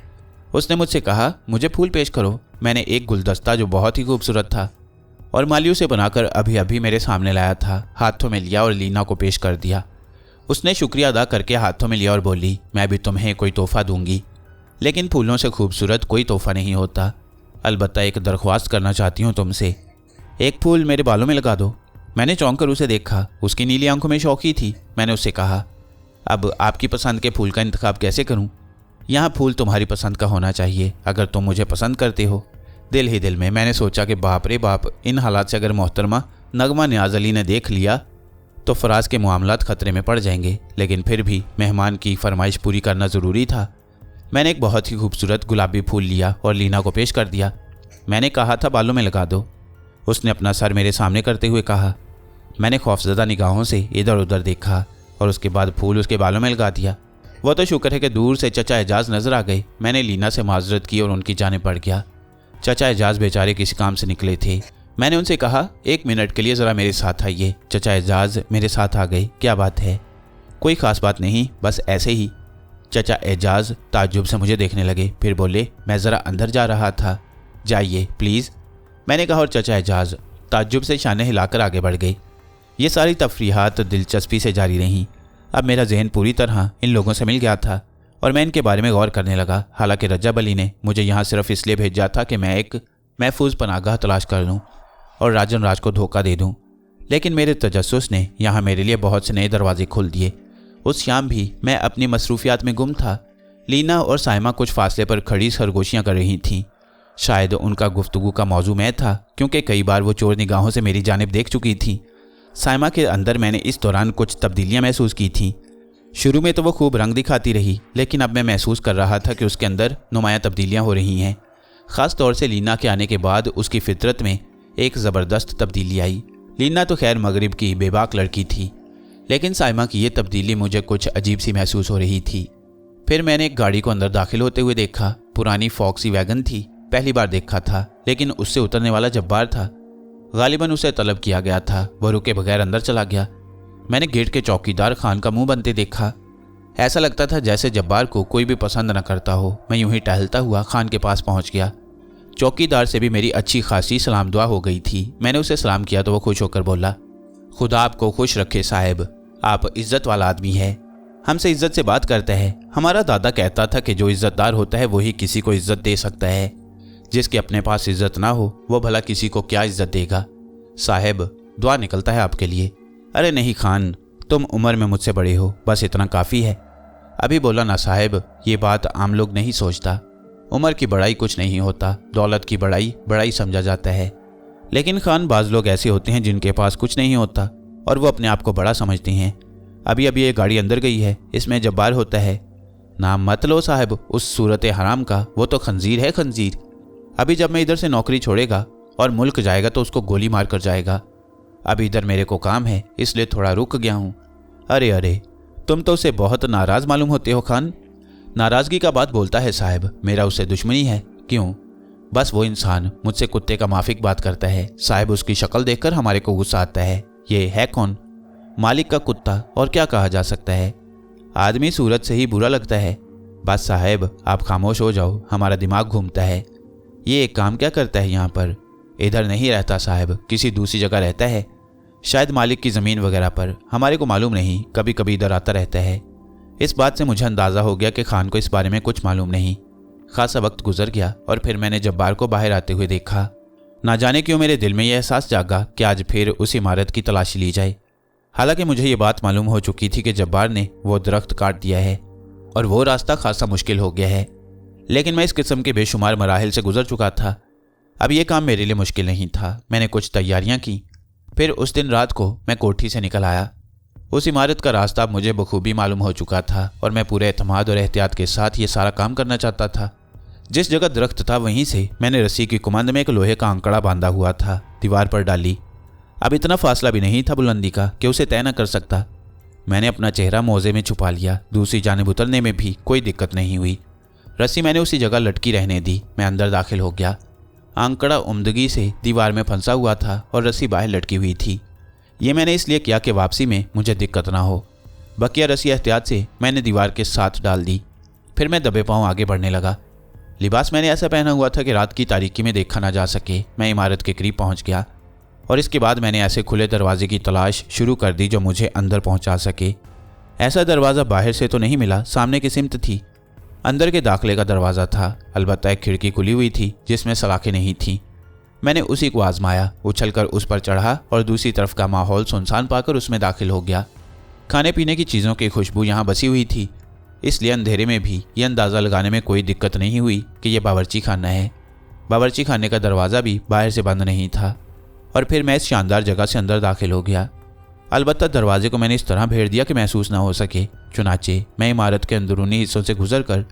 उसने मुझसे कहा, मुझे फूल पेश करो। मैंने एक गुलदस्ता जो बहुत ही खूबसूरत था और मालियों से बनाकर अभी अभी मेरे सामने लाया था, हाथों में लिया और लीना को पेश कर दिया। उसने शुक्रिया अदा करके हाथों में लिया और बोली, मैं भी तुम्हें कोई तोहफ़ा दूंगी, लेकिन फूलों से खूबसूरत कोई तोहफ़ा नहीं होता। अलबत्ता एक दरख्वास्त करना चाहती हूँ तुमसे, एक फूल मेरे बालों में लगा दो। मैंने चौंक कर उसे देखा। उसकी नीली आंखों में शौकी थी। मैंने उससे कहा, अब आपकी पसंद के फूल का इंतखाब कैसे करूं? यहाँ फूल तुम्हारी पसंद का होना चाहिए, अगर तुम मुझे पसंद करते हो। दिल ही दिल में मैंने सोचा कि बाप रे बाप, इन हालात से अगर मोहतरमा नगमा नियाज़ अली ने देख लिया तो फराज के मामलात ख़तरे में पड़ जाएंगे। लेकिन फिर भी मेहमान की फरमाइश पूरी करना ज़रूरी था। मैंने एक बहुत ही खूबसूरत गुलाबी फूल लिया और लीना को पेश कर दिया। मैंने कहा था, बालों में लगा दो। उसने अपना सर मेरे सामने करते हुए कहा। मैंने खौफजदा निगाहों से इधर उधर देखा और उसके बाद फूल उसके बालों में लगा दिया। वो तो शुक्र है कि दूर से चचा एजाज नजर आ गए। मैंने लीना से माजरत की और उनकी जाने पड़ गया। चचा एजाज बेचारे किसी काम से निकले थे। मैंने उनसे कहा, 1 मिनट के लिए ज़रा मेरे साथ आइए। चचा एजाज मेरे साथ आ गए। क्या बात है? कोई ख़ास बात नहीं, बस ऐसे ही। चचा एजाज ताज्जुब से मुझे देखने लगे, फिर बोले, मैं ज़रा अंदर जा रहा था, जाइए प्लीज़। मैंने कहा और चचा एजाज ताज्जुब से शाने हिलाकर आगे बढ़ गए। ये सारी तफरीहात दिलचस्पी से जारी रहीं। अब मेरा जहन पूरी तरह इन लोगों से मिल गया था और मैं इनके बारे में गौर करने लगा। हालांकि रजब अली ने मुझे यहाँ सिर्फ इसलिए भेजा था कि मैं एक महफूज पनागाह तलाश कर लूँ और राजन राज को धोखा दे दूँ, लेकिन मेरे तजस्सुस ने यहाँ मेरे लिए बहुत से नए दरवाजे खोल दिए। उस शाम भी मैं अपनी मसरूफियात में गुम था। लीना और साइमा कुछ फासले पर खड़ी सरगोशियाँ कर रही थीं। शायद उनका गुफ्तगू का मौजू मैं था, क्योंकि कई बार वो चोर निगाहों से मेरी जानिब देख चुकी थी। साइमा के अंदर मैंने इस दौरान कुछ तब्दीलियां महसूस की थीं। शुरू में तो वो खूब रंग दिखाती रही, लेकिन अब मैं महसूस कर रहा था कि उसके अंदर नुमायाँ तब्दीलियां हो रही हैं। ख़ास तौर से लीना के आने के बाद उसकी फितरत में एक ज़बरदस्त तब्दीली आई। लीना तो खैर मगरिब की बेबाक लड़की थी, लेकिन साइमा की ये तब्दीली मुझे कुछ अजीब सी महसूस हो रही थी। फिर मैंने एक गाड़ी को अंदर दाखिल होते हुए देखा। पुरानी फॉक्सी वैगन थी, पहली बार देखा था, लेकिन उससे उतरने वाला जब्बार था। गालिबन उसे तलब किया गया था। वह रुके बगैर अंदर चला गया। मैंने गेट के चौकीदार खान का मुंह बनते देखा। ऐसा लगता था जैसे जब्बार को कोई भी पसंद न करता हो। मैं यूं ही टहलता हुआ खान के पास पहुंच गया। चौकीदार से भी मेरी अच्छी खासी सलाम दुआ हो गई थी। मैंने उसे सलाम किया तो वो खुश होकर बोला, खुदा आपको खुश रखे साहब, आप इज्जत वाला आदमी है, हमसे इज्जत से बात करते हैं। हमारा दादा कहता था कि जो इज्जतदार होता है वही किसी को इज्जत दे सकता है, जिसके अपने पास इज्जत ना हो वो भला किसी को क्या इज्जत देगा। साहब, दुआ निकलता है आपके लिए। अरे नहीं खान, तुम उम्र में मुझसे बड़े हो, बस इतना काफ़ी है। अभी बोला ना साहब, ये बात आम लोग नहीं सोचता। उम्र की बड़ाई कुछ नहीं होता, दौलत की बड़ाई समझा जाता है। लेकिन खान, बाज़ लोग ऐसे होते हैं जिनके पास कुछ नहीं होता और वो अपने आप को बड़ा समझते हैं। अभी अभी ये गाड़ी अंदर गई है, इसमें जब्बार होता है। नाम मत लो साहब उस सूरत हराम का, वो तो खंजीर है, खंजीर। अभी जब मैं इधर से नौकरी छोड़ेगा और मुल्क जाएगा तो उसको गोली मार कर जाएगा। अभी इधर मेरे को काम है, इसलिए थोड़ा रुक गया हूँ। अरे अरे, तुम तो उसे बहुत नाराज़ मालूम होते हो खान। नाराज़गी का बात बोलता है साहब, मेरा उससे दुश्मनी है। क्यों? बस वो इंसान मुझसे कुत्ते का माफिक बात करता है साहब। उसकी शक्ल देखकर हमारे को गुस्सा आता है। ये है कौन? मालिक का कुत्ता, और क्या कहा जा सकता है। आदमी सूरत से ही बुरा लगता है। बस साहब आप खामोश हो जाओ, हमारा दिमाग घूमता है। ये एक काम क्या करता है यहाँ पर? इधर नहीं रहता साहब, किसी दूसरी जगह रहता है। शायद मालिक की ज़मीन वगैरह पर, हमारे को मालूम नहीं, कभी कभी इधर आता रहता है। इस बात से मुझे अंदाज़ा हो गया कि खान को इस बारे में कुछ मालूम नहीं। खासा वक्त गुजर गया और फिर मैंने जब्बार को बाहर आते हुए देखा। ना जाने क्यों मेरे दिल में यह एहसास जागा कि आज फिर उस इमारत की तलाशी ली जाए। हालांकि मुझे ये बात मालूम हो चुकी थी कि जब्बार ने वो दरख्त काट दिया है और वो रास्ता खासा मुश्किल हो गया है, लेकिन मैं इस किस्म के बेशुमार मराहिल से गुजर चुका था। अब यह काम मेरे लिए मुश्किल नहीं था। मैंने कुछ तैयारियां की। फिर उस दिन रात को मैं कोठी से निकल आया। उस इमारत का रास्ता अब मुझे बखूबी मालूम हो चुका था और मैं पूरे एतमाद और एहतियात के साथ ये सारा काम करना चाहता था। जिस जगह दरख्त था वहीं से मैंने रस्सी की कुमांद में एक लोहे का आंकड़ा बांधा हुआ था दीवार पर डाली। अब इतना फासला भी नहीं था बुलंदी का कि उसे तय न कर सकता। मैंने अपना चेहरा मोजे में छुपा लिया। दूसरी जानिब उतरने में भी कोई दिक्कत नहीं हुई। रस्सी मैंने उसी जगह लटकी रहने दी। मैं अंदर दाखिल हो गया। आंकड़ा उम्दगी से दीवार में फंसा हुआ था और रस्सी बाहर लटकी हुई थी। ये मैंने इसलिए किया कि वापसी में मुझे दिक्कत ना हो। बकिया रस्सी एहतियात से मैंने दीवार के साथ डाल दी। फिर मैं दबे पांव आगे बढ़ने लगा। लिबास मैंने ऐसा पहना हुआ था कि रात की तारीकी में देखा ना जा सके। मैं इमारत के करीब पहुंच गया और इसके बाद मैंने ऐसे खुले दरवाजे की तलाश शुरू कर दी जो मुझे अंदर पहुंचा सके। ऐसा दरवाज़ा बाहर से तो नहीं मिला, सामने की सिमत थी। अंदर के दाखिले का दरवाज़ा था। अलबत्ता एक खिड़की खुली हुई थी जिसमें सलाखें नहीं थीं। मैंने उसी को आजमाया, उछलकर उस पर चढ़ा और दूसरी तरफ का माहौल सुनसान पाकर उसमें दाखिल हो गया। खाने पीने की चीज़ों की खुशबू यहाँ बसी हुई थी, इसलिए अंधेरे में भी ये अंदाज़ा लगाने में कोई दिक्कत नहीं हुई कि यह बावर्ची खाना है। बावर्ची खाने का दरवाज़ा भी बाहर से बंद नहीं था और फिर मैं इस शानदार जगह से अंदर दाखिल हो गया। अलबत्ता दरवाजे को मैंने इस तरह भेड़ दिया कि महसूस ना हो सके। चुनाचे मैं इमारत के अंदरूनी हिस्सों से गुजरकर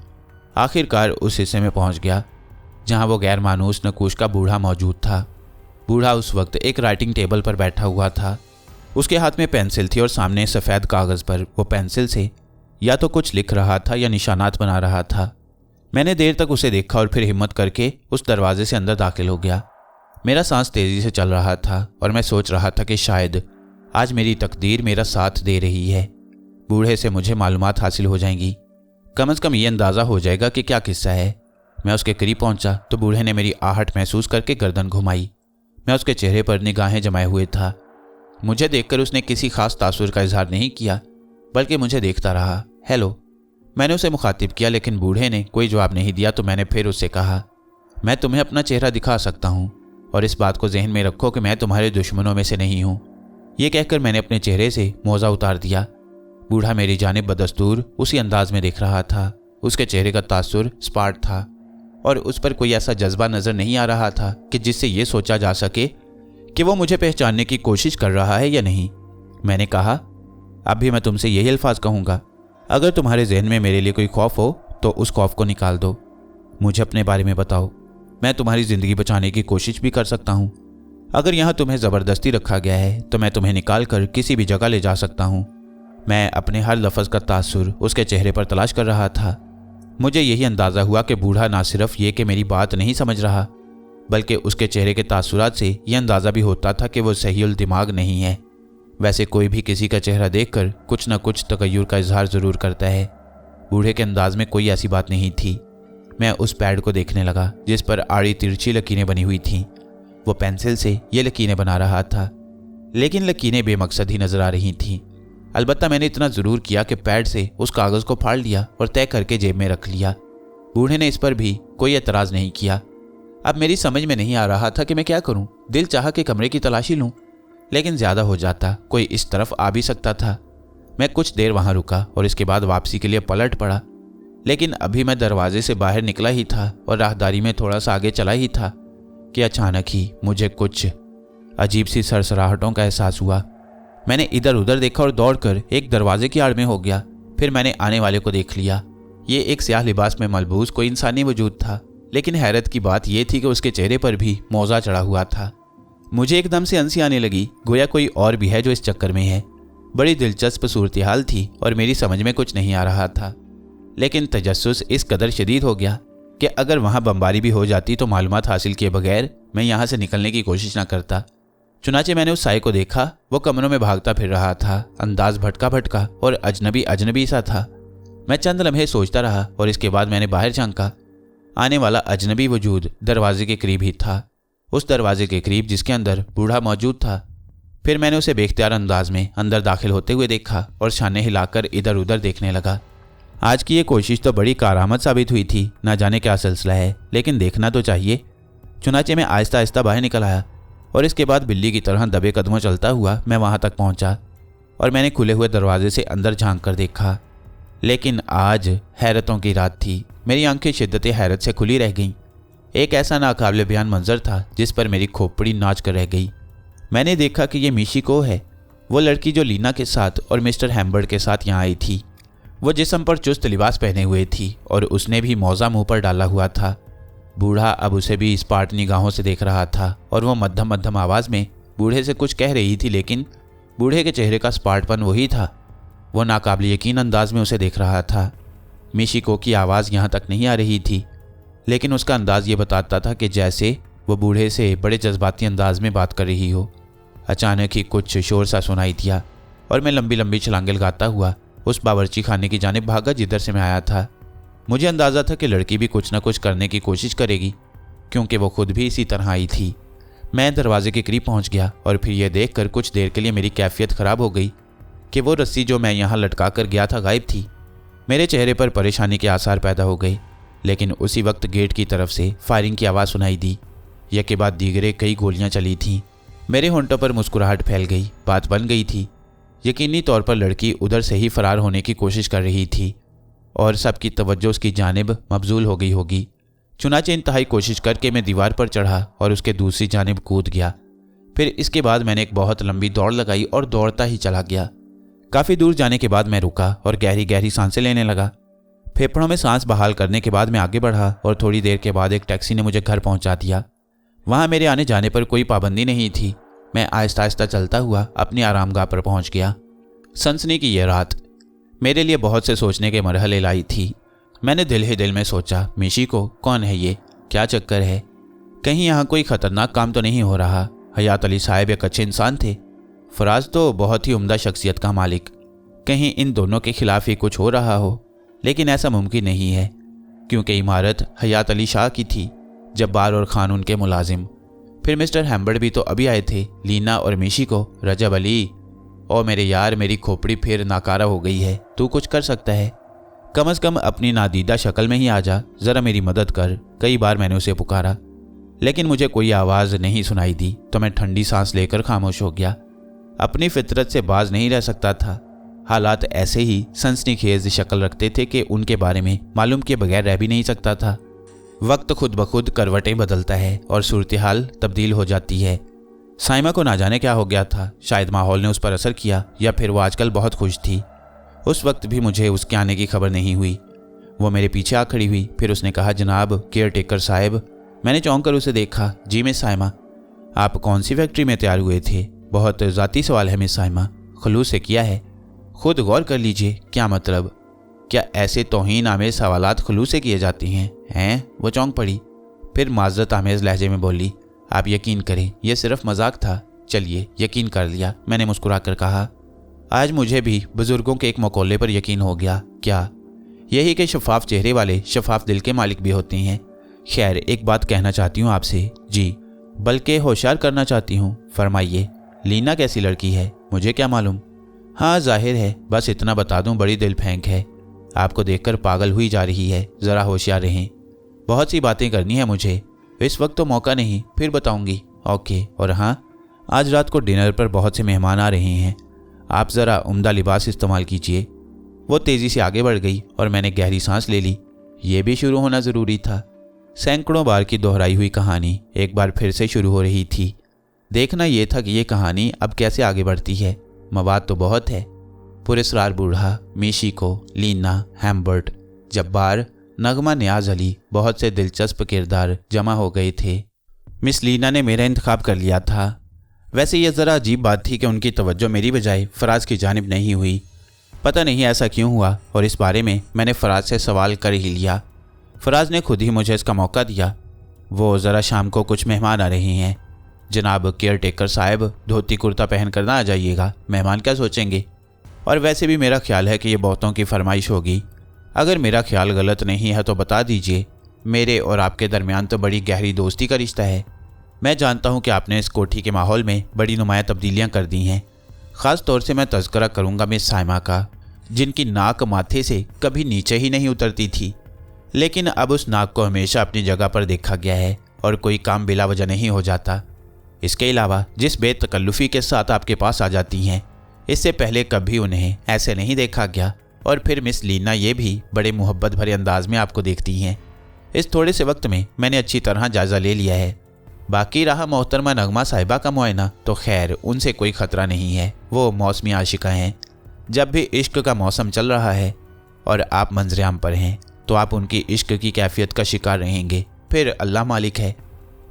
आखिरकार उस हिस्से में पहुंच गया जहां वो गैर मानूस नकूश का बूढ़ा मौजूद था। बूढ़ा उस वक्त एक राइटिंग टेबल पर बैठा हुआ था। उसके हाथ में पेंसिल थी और सामने सफ़ेद कागज़ पर वो पेंसिल से या तो कुछ लिख रहा था या निशानात बना रहा था। मैंने देर तक उसे देखा और फिर हिम्मत करके उस दरवाजे से अंदर दाखिल हो गया। मेरा सांस तेज़ी से चल रहा था और मैं सोच रहा था कि शायद आज मेरी तकदीर मेरा साथ दे रही है। बूढ़े से मुझे मालूमात हासिल हो जाएंगी, कम से कम ये अंदाज़ा हो जाएगा कि क्या किस्सा है। मैं उसके करीब पहुंचा तो बूढ़े ने मेरी आहट महसूस करके गर्दन घुमाई। मैं उसके चेहरे पर निगाहें जमाए हुए था। मुझे देखकर उसने किसी खास तासुर का इजहार नहीं किया, बल्कि मुझे देखता रहा। हेलो, मैंने उसे मुखातिब किया, लेकिन बूढ़े ने कोई जवाब नहीं दिया। तो मैंने फिर उससे कहा, मैं तुम्हें अपना चेहरा दिखा सकता हूँ और इस बात को जहन में रखो कि मैं तुम्हारे दुश्मनों में से नहीं हूँ। ये कहकर मैंने अपने चेहरे से मोजा उतार दिया। बूढ़ा मेरी जानिब बदस्तूर उसी अंदाज में देख रहा था। उसके चेहरे का तासुर स्पाट था और उस पर कोई ऐसा जज्बा नज़र नहीं आ रहा था कि जिससे ये सोचा जा सके कि वो मुझे पहचानने की कोशिश कर रहा है या नहीं। मैंने कहा, अब भी मैं तुमसे यही अल्फाज कहूँगा, अगर तुम्हारे जहन में मेरे लिए कोई खौफ हो तो उस खौफ को निकाल दो। मुझे अपने बारे में बताओ, मैं तुम्हारी ज़िंदगी बचाने की कोशिश भी कर सकता हूँ। अगर यहाँ तुम्हें ज़बरदस्ती रखा गया है तो मैं तुम्हें निकाल कर किसी भी जगह ले जा सकता हूँ। मैं अपने हर लफ्ज़ का तासुर उसके चेहरे पर तलाश कर रहा था। मुझे यही अंदाज़ा हुआ कि बूढ़ा ना सिर्फ ये कि मेरी बात नहीं समझ रहा, बल्कि उसके चेहरे के तासुरात से यह अंदाज़ा भी होता था कि वो सहीउल दिमाग नहीं है। वैसे कोई भी किसी का चेहरा देखकर कुछ न कुछ तगय्युर का इजहार ज़रूर करता है। बूढ़े के अंदाज में कोई ऐसी बात नहीं थी। मैं उस पैड को देखने लगा जिस पर आड़ी तिरछी लकीरें बनी हुई थीं। वो पेंसिल से ये लकीरें बना रहा था, लेकिन लकीरें बेमकसद ही नज़र आ रही थीं। अलबत्ता मैंने इतना ज़रूर किया कि पैड से उस कागज़ को फाड़ लिया और तय करके जेब में रख लिया। बूढ़े ने इस पर भी कोई एतराज़ नहीं किया। अब मेरी समझ में नहीं आ रहा था कि मैं क्या करूं। दिल चाहा कि कमरे की तलाशी लूं, लेकिन ज़्यादा हो जाता, कोई इस तरफ आ भी सकता था। मैं कुछ देर वहाँ रुका और इसके बाद वापसी के लिए पलट पड़ा, लेकिन अभी मैं दरवाजे से बाहर निकला ही था और राहदारी में थोड़ा सा आगे चला ही था कि अचानक ही मुझे कुछ अजीब सी सरसराहटों का एहसास हुआ। मैंने इधर उधर देखा और दौड़कर एक दरवाजे की आड़ में हो गया। फिर मैंने आने वाले को देख लिया। ये एक स्याह लिबास में मलबूस कोई इंसानी वजूद था, लेकिन हैरत की बात यह थी कि उसके चेहरे पर भी मौजा चढ़ा हुआ था। मुझे एकदम से हंसी आने लगी, गोया कोई और भी है जो इस चक्कर में है। बड़ी दिलचस्प सूरत हाल थी और मेरी समझ में कुछ नहीं आ रहा था, लेकिन तजस्सुस इस कदर शदीद हो गया कि अगर वहाँ बमबारी भी हो जाती तो मालूमात हासिल किए बगैर मैं यहाँ से निकलने की कोशिश न करता। चुनाचे मैंने उस साए को देखा। वो कमरों में भागता फिर रहा था, अंदाज भटका भटका और अजनबी अजनबी सा था। मैं चंद लम्हे सोचता रहा और इसके बाद मैंने बाहर झांका। आने वाला अजनबी वजूद दरवाजे के करीब ही था, उस दरवाजे के करीब जिसके अंदर बूढ़ा मौजूद था। फिर मैंने उसे बेख्तियार अंदाज में अंदर दाखिल होते हुए देखा और शाने हिलाकर इधर उधर देखने लगा। आज की ये कोशिश तो बड़ी कारआमद साबित हुई थी। ना जाने क्या सिलसिला है, लेकिन देखना तो चाहिए। चुनाचे मैं आहिस्ता आहिस्ता बाहर निकल आया और इसके बाद बिल्ली की तरह दबे कदमों चलता हुआ मैं वहां तक पहुंचा और मैंने खुले हुए दरवाजे से अंदर झांक कर देखा। लेकिन आज हैरतों की रात थी। मेरी आंखें शिद्दत हैरत से खुली रह गईं। एक ऐसा नाकाबिले बयान मंजर था जिस पर मेरी खोपड़ी नाच कर रह गई। मैंने देखा कि ये मिशिको है, वो लड़की जो लीना के साथ और मिस्टर हैम्बर्ट के साथ यहाँ आई थी। वो जिस्म पर चुस्त लिबास पहने हुए थी और उसने भी मौजा मुंह पर डाला हुआ था। बूढ़ा अब उसे भी स्पार्ट निगाहों से देख रहा था और वो मध्यम मध्यम आवाज़ में बूढ़े से कुछ कह रही थी, लेकिन बूढ़े के चेहरे का स्पार्टपन वही था। वो नाकाबिल यकीन अंदाज में उसे देख रहा था। मिशिको की आवाज़ यहाँ तक नहीं आ रही थी, लेकिन उसका अंदाज ये बताता था कि जैसे वो बूढ़े से बड़े जज्बाती अंदाज में बात कर रही हो। अचानक ही कुछ शोर सा सुनाई दिया और मैं लंबी लंबी छलांगे लगाता हुआ उस बावर्ची खाने की जानिब भागा जिधर से मैं आया था। मुझे अंदाज़ा था कि लड़की भी कुछ न कुछ करने की कोशिश करेगी, क्योंकि वो खुद भी इसी तरह आई थी। मैं दरवाजे के करीब पहुंच गया और फिर यह देखकर कुछ देर के लिए मेरी कैफियत ख़राब हो गई कि वो रस्सी जो मैं यहाँ लटका कर गया था गायब थी। मेरे चेहरे पर परेशानी के आसार पैदा हो गए, लेकिन उसी वक्त गेट की तरफ से फायरिंग की आवाज़ सुनाई दी। यह के बाद दीगरे कई गोलियां चली थीं। मेरे होंठों पर मुस्कुराहट फैल गई। बात बन गई थी। यकीनी तौर पर लड़की उधर से ही फरार होने की कोशिश कर रही थी और सबकी तवज्जो उसकी जानिब मबजूल हो गई होगी। चुनाचे इंतहाई कोशिश करके मैं दीवार पर चढ़ा और उसके दूसरी जानिब कूद गया। फिर इसके बाद मैंने एक बहुत लंबी दौड़ लगाई और दौड़ता ही चला गया। काफ़ी दूर जाने के बाद मैं रुका और गहरी गहरी सांसें लेने लगा। फेफड़ों में सांस बहाल करने के बाद मैं आगे बढ़ा और थोड़ी देर के बाद एक टैक्सी ने मुझे घर पहुंचा दिया। वहाँ मेरे आने जाने पर कोई पाबंदी नहीं थी। मैं आहिस्ता आहिस्ता चलता हुआ अपनी आरामगाह पर पहुंच गया। सनसनी की यह रात मेरे लिए बहुत से सोचने के मरहले लाई थी। मैंने दिल ही दिल में सोचा, मिशिको कौन है ये, क्या चक्कर है, कहीं यहाँ कोई ख़तरनाक काम तो नहीं हो रहा। हयात अली साहब एक अच्छे इंसान थे, फराज तो बहुत ही उम्दा शख्सियत का मालिक। कहीं इन दोनों के खिलाफ ही कुछ हो रहा हो, लेकिन ऐसा मुमकिन नहीं है, क्योंकि इमारत हयात अली शाह की थी, जब्बार और खान उनके मुलाजिम। फिर मिस्टर हैम्बर्ट भी तो अभी आए थे। लीना और मिशिको, रजब अली। और मेरे यार, मेरी खोपड़ी फिर नाकारा हो गई है। तू कुछ कर सकता है, कम से कम अपनी नादीदा शक्ल में ही आ जा, ज़रा मेरी मदद कर। कई बार मैंने उसे पुकारा, लेकिन मुझे कोई आवाज़ नहीं सुनाई दी, तो मैं ठंडी सांस लेकर खामोश हो गया। अपनी फितरत से बाज नहीं रह सकता था। हालात ऐसे ही सनसनीखेज शक्ल रखते थे कि उनके बारे में मालूम किए बगैर रह भी नहीं सकता था। वक्त खुद ब खुद करवटें बदलता है और सूरत हाल तब्दील हो जाती है। साइमा को ना जाने क्या हो गया था। शायद माहौल ने उस पर असर किया, या फिर वो आजकल बहुत खुश थी। उस वक्त भी मुझे उसके आने की खबर नहीं हुई। वो मेरे पीछे आ खड़ी हुई। फिर उसने कहा, जनाब केयर टेकर साहब। मैंने चौंक कर उसे देखा। जी मिस साइमा। आप कौन सी फैक्ट्री में तैयार हुए थे? बहुत ज़ाती सवाल है मिस साइमा, खलूस से किया है। खुद गौर कर लीजिए। क्या मतलब? क्या ऐसे तौहीन आमेज सवालात खलूस से किए जाते हैं? वो चौंक पड़ी। फिर माजरत आमेज लहजे में बोली, आप यकीन करें, यह सिर्फ मजाक था। चलिए, यकीन कर लिया, मैंने मुस्कुरा कर कहा। आज मुझे भी बुजुर्गों के एक मकौले पर यकीन हो गया। क्या? यही कि शफाफ चेहरे वाले शफाफ दिल के मालिक भी होते हैं। खैर, एक बात कहना चाहती हूँ आपसे। जी, बल्कि होशियार करना चाहती हूँ। फरमाइए। लीना कैसी लड़की है? मुझे क्या मालूम। हाँ, जाहिर है, बस इतना बता दूँ, बड़ी दिल फेंक है। आपको देखकर पागल हुई जा रही है, ज़रा होशियार रहें। बहुत सी बातें करनी है मुझे, इस वक्त तो मौका नहीं, फिर बताऊंगी। ओके। और हाँ, आज रात को डिनर पर बहुत से मेहमान आ रहे हैं, आप ज़रा उम्दा लिबास इस्तेमाल कीजिए। वो तेज़ी से आगे बढ़ गई और मैंने गहरी सांस ले ली। ये भी शुरू होना ज़रूरी था। सैकड़ों बार की दोहराई हुई कहानी एक बार फिर से शुरू हो रही थी। देखना यह था कि ये कहानी अब कैसे आगे बढ़ती है। मवाद तो बहुत है। पुरस्कार बूढ़ा, मिशिको, लीना, हैम्बर्ट, जब्बार, नगमा, नियाज अली, बहुत से दिलचस्प किरदार जमा हो गए थे। मिस लीना ने मेरा इंतखाब कर लिया था। वैसे यह ज़रा अजीब बात थी कि उनकी तवज्जो मेरी बजाय फराज की जानिब नहीं हुई। पता नहीं ऐसा क्यों हुआ, और इस बारे में मैंने फराज से सवाल कर ही लिया। फराज ने खुद ही मुझे इसका मौका दिया। वो ज़रा शाम को कुछ मेहमान आ रहे हैं। जनाब केयर टेकर साहब, धोती कुर्ता पहन कर ना आ जाइएगा, मेहमान क्या सोचेंगे। और वैसे भी मेरा ख्याल है कि ये बहुतों की फरमाइश होगी। अगर मेरा ख्याल गलत नहीं है तो बता दीजिए। मेरे और आपके दरमियान तो बड़ी गहरी दोस्ती का रिश्ता है। मैं जानता हूँ कि आपने इस कोठी के माहौल में बड़ी नुमायां तब्दीलियाँ कर दी हैं। ख़ास तौर से मैं तज़किरा करूँगा मिस साइमा का, जिनकी नाक माथे से कभी नीचे ही नहीं उतरती थी, लेकिन अब उस नाक को हमेशा अपनी जगह पर देखा गया है और कोई काम बिला वजह नहीं हो जाता। इसके अलावा जिस बेतकल्लुफ़ी के साथ आपके पास आ जाती हैं, इससे पहले कभी उन्हें ऐसे नहीं देखा गया। और फिर मिस लीना ये भी बड़े मोहब्बत भरे अंदाज में आपको देखती हैं। इस थोड़े से वक्त में मैंने अच्छी तरह जायज़ा ले लिया है। बाकी रहा मोहतरमा नगमा साहिबा का मुआयना, तो खैर उनसे कोई ख़तरा नहीं है। वो मौसमी आशिका हैं। जब भी इश्क का मौसम चल रहा है और आप मंजर-ए-आम पर हैं, तो आप उनकी इश्क की कैफियत का शिकार रहेंगे। फिर अल्लाह मालिक है,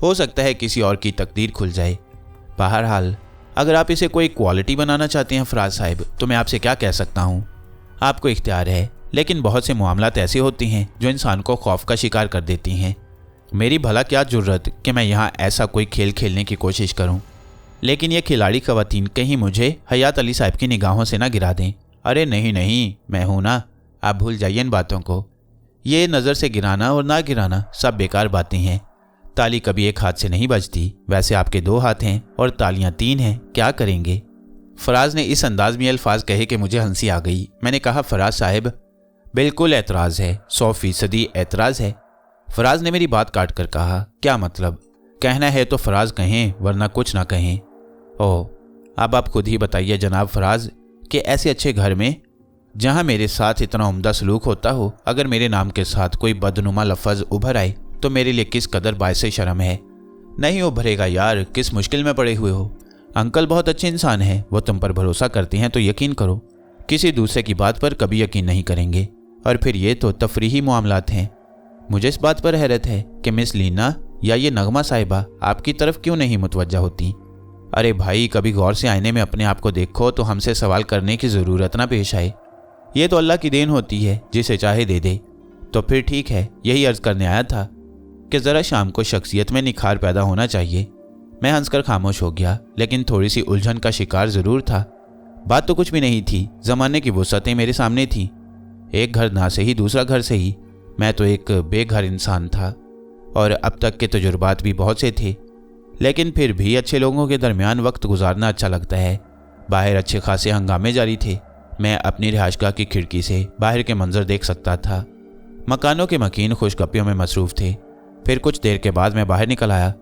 हो सकता है किसी और की तकदीर खुल जाए। बहरहाल अगर आप इसे कोई क्वालिटी बनाना चाहते हैं फराज साहिब, तो मैं आपसे क्या कह सकता हूँ, आपको इख्तियार है। लेकिन बहुत से मामलात ऐसे होते हैं जो इंसान को खौफ का शिकार कर देती हैं। मेरी भला क्या ज़रूरत कि मैं यहाँ ऐसा कोई खेल खेलने की कोशिश करूँ, लेकिन ये खिलाड़ी ख़वातीन कहीं मुझे हयात अली साहब की निगाहों से ना गिरा दें। अरे नहीं नहीं, मैं हूँ ना, आप भूल जाइए इन बातों को। ये नज़र से गिराना और ना गिराना सब बेकार बातें हैं। ताली कभी एक हाथ से नहीं बजती। वैसे आपके 2 हाथ हैं और तालियां 3 हैं, क्या करेंगे? फराज ने इस अंदाज में अल्फाज कहे कि मुझे हंसी आ गई। मैंने कहा, फराज साहब बिल्कुल एतराज़ है, 100% एतराज़ है। फराज ने मेरी बात काट कर कहा, क्या मतलब? कहना है तो फराज कहें, वरना कुछ ना कहें। ओह, अब आप खुद ही बताइए जनाब फराज कि ऐसे अच्छे घर में जहां मेरे साथ इतना उम्दा सलूक होता हो, अगर मेरे नाम के साथ कोई बदनुमा लफ्ज़ उभर आए तो मेरे लिए किस कदर बायसे शर्म है। नहीं उभरेगा यार, किस मुश्किल में पड़े हुए हो। अंकल बहुत अच्छे इंसान हैं, वो तुम पर भरोसा करते हैं तो यकीन करो, किसी दूसरे की बात पर कभी यकीन नहीं करेंगे। और फिर ये तो तफरीही मामलात हैं। मुझे इस बात पर हैरत है कि मिस लीना या ये नगमा साहिबा आपकी तरफ क्यों नहीं मुतवज्जा होती। अरे भाई, कभी गौर से आईने में अपने आप को देखो तो हमसे सवाल करने की ज़रूरत ना पेश आए। ये तो अल्लाह की देन होती है, जिसे चाहे दे दे। तो फिर ठीक है, यही अर्ज़ करने आया था कि ज़रा शाम को शख्सियत में निखार पैदा होना चाहिए। मैं हंसकर खामोश हो गया, लेकिन थोड़ी सी उलझन का शिकार ज़रूर था। बात तो कुछ भी नहीं थी, ज़माने की वुसअतें मेरे सामने थीं। एक घर ना से ही दूसरा घर से ही, मैं तो एक बेघर इंसान था और अब तक के तजुर्बात भी बहुत से थे। लेकिन फिर भी अच्छे लोगों के दरमियान वक्त गुजारना अच्छा लगता है। बाहर अच्छे खासे हंगामे जारी थे। मैं अपनी रिहाइशगाह की खिड़की से बाहर के मंजर देख सकता था। मकानों के मकीन खुशगपियों में मसरूफ़ थे। फिर कुछ देर के बाद मैं बाहर निकल आया।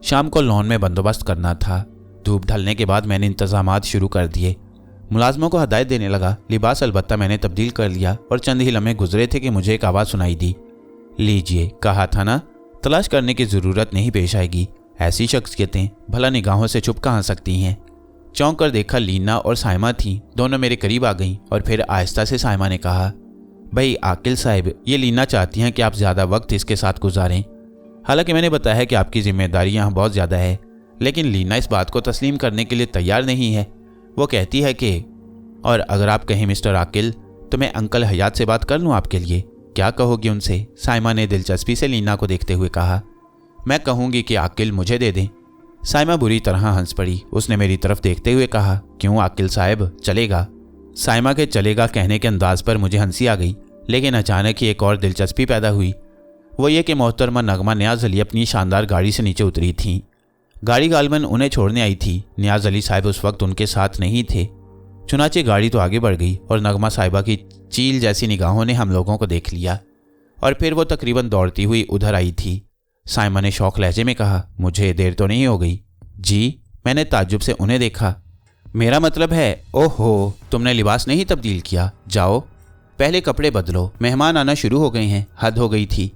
शाम को लॉन में बंदोबस्त करना था। धूप ढलने के बाद मैंने इंतजामात शुरू कर दिए। मुलाजमों को हदायत देने लगा। लिबास अलबत्ता मैंने तब्दील कर लिया और चंद ही लम्हे गुजरे थे कि मुझे एक आवाज़ सुनाई दी। लीजिए, कहा था ना, तलाश करने की ज़रूरत नहीं पेश आएगी। ऐसी शख्सियतें भला निगाहों से छुप कहाँ सकती हैं। चौंक कर देखा, लीना और साइमा थीं। दोनों मेरे करीब आ गईं और फिर आहिस्ता से साइमा ने कहा, भाई आकिल साहब, ये लीना चाहती हैं कि आप ज़्यादा वक्त इसके साथ गुजारें। हालांकि मैंने बताया है कि आपकी जिम्मेदारी यहाँ बहुत ज़्यादा है, लेकिन लीना इस बात को तस्लीम करने के लिए तैयार नहीं है। वो कहती है कि और अगर आप कहें मिस्टर आकिल, तो मैं अंकल हयात से बात कर लूँ आपके लिए। क्या कहोगी उनसे? साइमा ने दिलचस्पी से लीना को देखते हुए कहा। मैं कहूँगी कि आकिल मुझे दे दें। साइमा बुरी तरह हंस पड़ी। उसने मेरी तरफ देखते हुए कहा, क्यों आकिल साहब, चलेगा? साइमा के चलेगा कहने के अंदाज पर मुझे हंसी आ गई, लेकिन अचानक ही एक और दिलचस्पी पैदा हुई। वो ये कि मोहतरमा नगमा न्याज़ अली अपनी शानदार गाड़ी से नीचे उतरी थीं। गाड़ी गालमन उन्हें छोड़ने आई थी। न्याज़ अली साहब उस वक्त उनके साथ नहीं थे। चुनाचे गाड़ी तो आगे बढ़ गई और नगमा साहिबा की चील जैसी निगाहों ने हम लोगों को देख लिया और फिर वो तकरीबन दौड़ती हुई उधर आई थी। साइमा ने शौक लहजे में कहा, मुझे देर तो नहीं हो गई? जी, मैंने ताज्जुब से उन्हें देखा। मेरा मतलब है, ओहो, तुमने लिबास नहीं तब्दील किया? जाओ पहले कपड़े बदलो, मेहमान आना शुरू हो गए हैं। हद हो गई थी।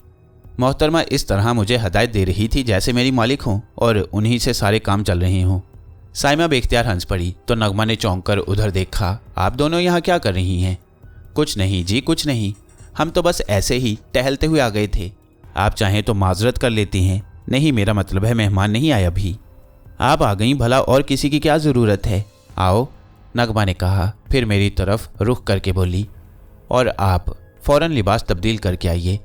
मोहतरमा इस तरह मुझे हदायत दे रही थी जैसे मेरी मालिक हों और उन्हीं से सारे काम चल रहे हों। साइमा बेख्तियार हंस पड़ी तो नगमा ने चौंक कर उधर देखा। आप दोनों यहाँ क्या कर रही हैं? कुछ नहीं जी, कुछ नहीं, हम तो बस ऐसे ही टहलते हुए आ गए थे। आप चाहें तो माजरत कर लेती हैं। नहीं, मेरा मतलब है मेहमान नहीं आए अभी। आप आ गई, भला और किसी की क्या ज़रूरत है? आओ, नगमा ने कहा। फिर मेरी तरफ रुख करके बोली, और आप फ़ौरन लिबास तब्दील करके आइए।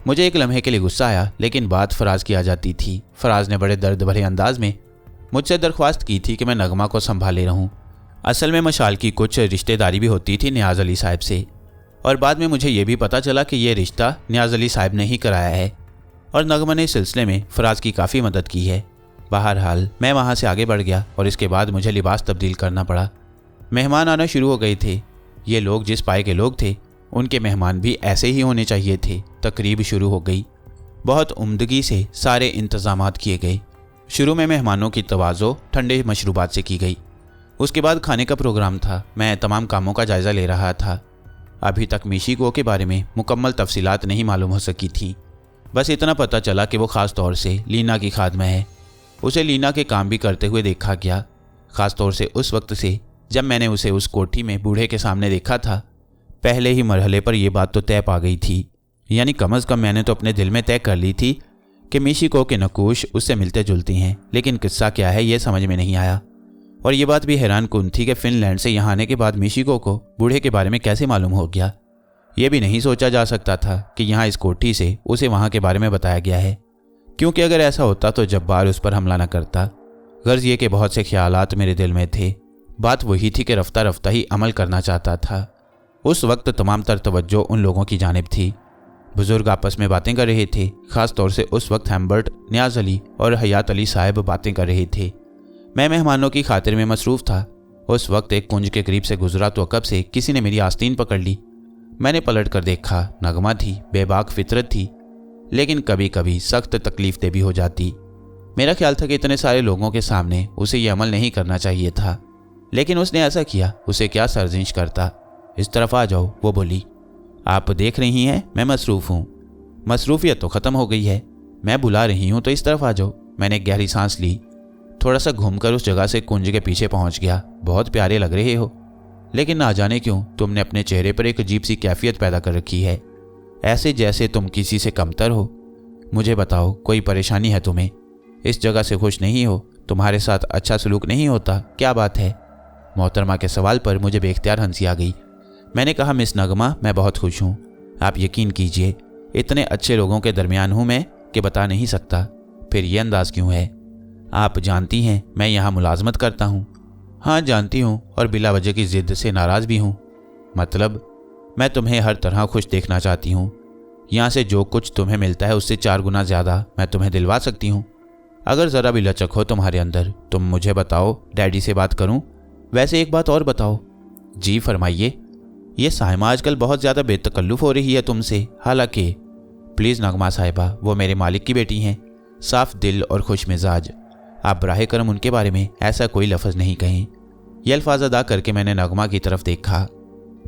मुझे एक लम्हे के लिए गुस्सा आया, लेकिन बात फराज की आ जाती थी। फराज ने बड़े दर्द भरे अंदाज में मुझसे दरख्वास्त की थी कि मैं नगमा को संभाले रहूं। असल में मशाल की कुछ रिश्तेदारी भी होती थी न्याज़ अली साहब से, और बाद में मुझे ये भी पता चला कि ये रिश्ता न्याज़ अली साहब ने ही कराया है और नगमा ने इस सिलसिले में फराज की काफ़ी मदद की है। बहरहाल मैं वहाँ से आगे बढ़ गया और इसके बाद मुझे लिबास तब्दील करना पड़ा। मेहमान आना शुरू हो गए थे। ये लोग जिस पाए के लोग थे उनके मेहमान भी ऐसे ही होने चाहिए थे। तकरीब शुरू हो गई। बहुत उम्दगी से सारे इंतजामात किए गए। शुरू में मेहमानों की तवाज़ो ठंडे मशरूबात से की गई। उसके बाद खाने का प्रोग्राम था। मैं तमाम कामों का जायज़ा ले रहा था। अभी तक मिशिको के बारे में मुकम्मल तफसीलात नहीं मालूम हो सकी थी। बस इतना पता चला कि वो ख़ास तौर से लीना की खादमा है। उसे लीना के काम भी करते हुए देखा गया, ख़ास तौर से उस वक्त से जब मैंने उसे उस कोठी में बूढ़े के सामने देखा था। पहले ही मरहले पर यह बात तो तय पा गई थी, यानी कम अज़ कम मैंने तो अपने दिल में तय कर ली थी कि मिशिको के नकूश उससे मिलते जुलती हैं। लेकिन किस्सा क्या है ये समझ में नहीं आया। और ये बात भी हैरान कुन थी कि फिनलैंड से यहाँ आने के बाद मिशिको को बूढ़े के बारे में कैसे मालूम हो गया। यह भी नहीं सोचा जा सकता था कि यहाँ इस कोठी से उसे वहाँ के बारे में बताया गया है, क्योंकि अगर ऐसा होता तो जब्बार उस पर हमला न करता। गर्ज ये कि बहुत से ख्यालात मेरे दिल में थे। बात वही थी कि रफ्ता रफ्ता ही अमल करना चाहता था। उस वक्त तमाम तर तवज्जो उन लोगों की जानिब थी। बुजुर्ग आपस में बातें कर रहे थे। ख़ास तौर से उस वक्त हैम्बर्ट, नियाज़ अली और हयात अली साहब बातें कर रहे थे। मैं मेहमानों की खातिर में मसरूफ़ था। उस वक्त एक कुंज के करीब से गुजरा तो कब से किसी ने मेरी आस्तीन पकड़ ली। मैंने पलट कर देखा। नगमा थी, बेबाक फितरत थी, लेकिन कभी कभी सख्त तकलीफ दे भी हो जाती। मेरा ख्याल था कि इतने सारे लोगों के सामने उसे यह अमल नहीं करना चाहिए था, लेकिन उसने ऐसा किया। उसे क्या सर्जिश करता। इस तरफ आ जाओ, वो बोली। आप देख रही हैं मैं मसरूफ़ हूँ। मसरूफियत तो ख़त्म हो गई है। मैं बुला रही हूँ तो इस तरफ आ जाओ। मैंने एक गहरी सांस ली। थोड़ा सा घूमकर उस जगह से कुंज के पीछे पहुँच गया। बहुत प्यारे लग रहे हो, लेकिन ना जाने क्यों तुमने अपने चेहरे पर एक अजीब सी कैफियत पैदा कर रखी है, ऐसे जैसे तुम किसी से कमतर हो। मुझे बताओ, कोई परेशानी है तुम्हें? इस जगह से खुश नहीं हो? तुम्हारे साथ अच्छा सलूक नहीं होता? क्या बात है? मोहतरमा के सवाल पर मुझे बेख्तियार हंसी आ गई। मैंने कहा, मिस नगमा, मैं बहुत खुश हूँ। आप यकीन कीजिए, इतने अच्छे लोगों के दरमियान हूँ मैं कि बता नहीं सकता। फिर ये अंदाज़ क्यों है? आप जानती हैं मैं यहाँ मुलाजमत करता हूँ। हाँ जानती हूँ, और बिला वजह की ज़िद से नाराज़ भी हूँ। मतलब मैं तुम्हें हर तरह खुश देखना चाहती हूँ। यहाँ से जो कुछ तुम्हें मिलता है उससे 4 गुना ज़्यादा मैं तुम्हें दिलवा सकती हूँ, अगर ज़रा भी लचक हो तुम्हारे अंदर। तुम मुझे बताओ, डैडी से बात करूँ? वैसे एक बात और बताओ। जी फरमाइए। ये साहिमा आजकल बहुत ज़्यादा बेतकल्लुफ़ हो रही है तुमसे। हालांकि प्लीज़ नगमा साहिबा, वो मेरे मालिक की बेटी हैं, साफ दिल और खुश मिजाज। आप बराह करम उनके बारे में ऐसा कोई लफ्ज़ नहीं कहें। यह अल्फाज अदा करके मैंने नगमा की तरफ देखा।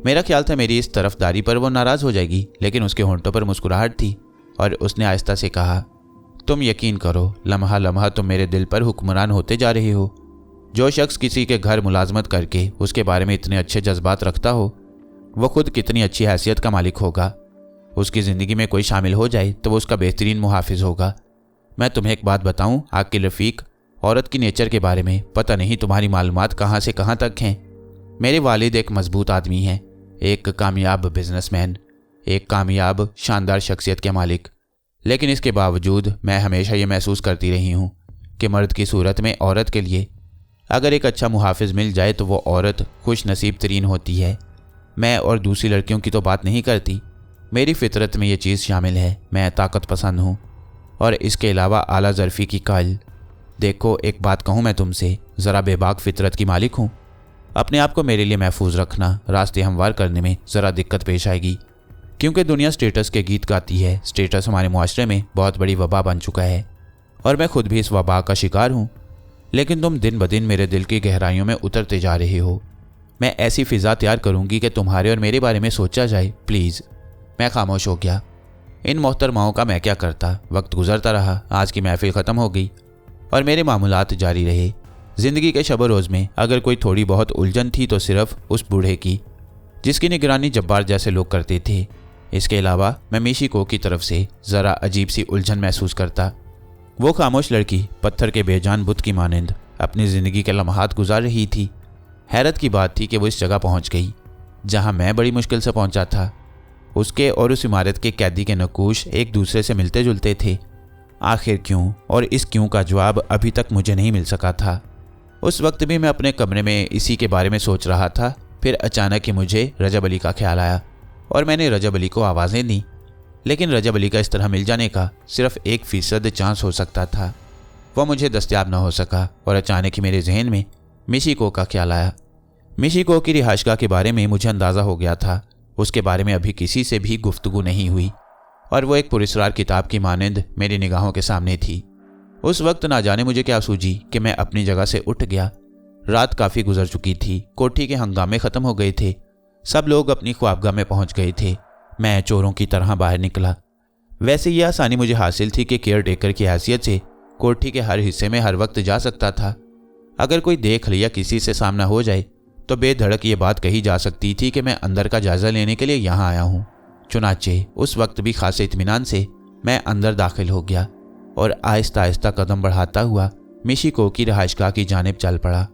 मेरा ख्याल था मेरी इस तरफदारी पर वो नाराज़ हो जाएगी, लेकिन उसके होंठों पर मुस्कुराहट थी और उसने आहिस्ता से कहा, तुम यकीन करो, लम्हा लम्हा तुम मेरे दिल पर हुक्मरान होते जा रहे हो। जो शख्स किसी के घर मुलाजमत करके उसके बारे में इतने अच्छे जज्बात रखता हो, वो खुद कितनी अच्छी हैसियत का मालिक होगा। उसकी ज़िंदगी में कोई शामिल हो जाए तो वो उसका बेहतरीन मुहाफिज होगा। मैं तुम्हें एक बात बताऊं आकिल रफ़ीक, औरत की नेचर के बारे में पता नहीं तुम्हारी मालूमात कहाँ से कहाँ तक हैं। मेरे वालिद एक मजबूत आदमी हैं, एक कामयाब बिजनेसमैन, एक कामयाब शानदार शख्सियत के मालिक। लेकिन इसके बावजूद मैं हमेशा ये महसूस करती रही हूँ कि मर्द की सूरत में औरत के लिए अगर एक अच्छा मुहाफिज मिल जाए तो वो औरत खुश नसीब तरीन होती है। मैं और दूसरी लड़कियों की तो बात नहीं करती, मेरी फितरत में ये चीज़ शामिल है। मैं ताकत पसंद हूँ और इसके अलावा आला ज़र्फ़ी की कायल। देखो एक बात कहूँ मैं तुमसे, ज़रा बेबाक फितरत की मालिक हूँ। अपने आप को मेरे लिए महफूज रखना, रास्ते हमवार करने में ज़रा दिक्कत पेश आएगी, क्योंकि दुनिया स्टेटस के गीत गाती है। स्टेटस हमारे मुआशरे में बहुत बड़ी वबा बन चुका है और मैं खुद भी इस वबा का शिकार हूँ। लेकिन तुम दिन ब दिन मेरे दिल की गहराइयों में उतरते जा रहे हो। मैं ऐसी फ़िज़ा तैयार करूँगी कि तुम्हारे और मेरे बारे में सोचा जाए। प्लीज़। मैं खामोश हो गया। इन मोहतरमाओं का मैं क्या करता। वक्त गुजरता रहा। आज की महफिल ख़त्म हो गई और मेरे मामूलात जारी रहे। ज़िंदगी के शब रोज़ में अगर कोई थोड़ी बहुत उलझन थी तो सिर्फ उस बूढ़े की, जिसकी निगरानी जब्बार जैसे लोग करते थे। इसके अलावा मैं मिशिको की तरफ से ज़रा अजीब सी उलझन महसूस करता। वो खामोश लड़की पत्थर के बेजान बुत की मानंद अपनी ज़िंदगी के लम्हात गुजार रही थी। हैरत की बात थी कि वो इस जगह पहुंच गई जहां मैं बड़ी मुश्किल से पहुंचा था। उसके और उस इमारत के कैदी के नकूश एक दूसरे से मिलते जुलते थे। आखिर क्यों, और इस क्यों का जवाब अभी तक मुझे नहीं मिल सका था। उस वक्त भी मैं अपने कमरे में इसी के बारे में सोच रहा था। फिर अचानक ही मुझे रजब अली का ख्याल आया और मैंने रजब अली को आवाज़ें दी। लेकिन रजब अली का इस तरह मिल जाने का सिर्फ 1% चांस हो सकता था। वह मुझे दस्तयाब न हो सका और अचानक ही मेरे जहन में मिशिको का ख्याल आया। मिशिको की रिहाइशगाह के बारे में मुझे अंदाज़ा हो गया था। उसके बारे में अभी किसी से भी गुफ्तगू नहीं हुई और वो एक पुरस्कार किताब की मानंद मेरी निगाहों के सामने थी। उस वक्त ना जाने मुझे क्या सूझी कि मैं अपनी जगह से उठ गया। रात काफ़ी गुजर चुकी थी। कोठी के हंगामे ख़त्म हो गए थे। सब लोग अपनी ख्वाबगाह में पहुंच गए थे। मैं चोरों की तरह बाहर निकला। वैसे यह आसानी मुझे हासिल थी कि केयर टेकर की हैसियत से कोठी के हर हिस्से में हर वक्त जा सकता था। अगर कोई देख लिया किसी से सामना हो जाए तो बेधड़क ये बात कही जा सकती थी कि मैं अंदर का जायज़ा लेने के लिए यहाँ आया हूँ। चुनाचे उस वक्त भी खासे इत्मीनान से मैं अंदर दाखिल हो गया और आहिस्ता आहिस्ता कदम बढ़ाता हुआ मिशिको की रिहाइशगाह की जानिब चल पड़ा।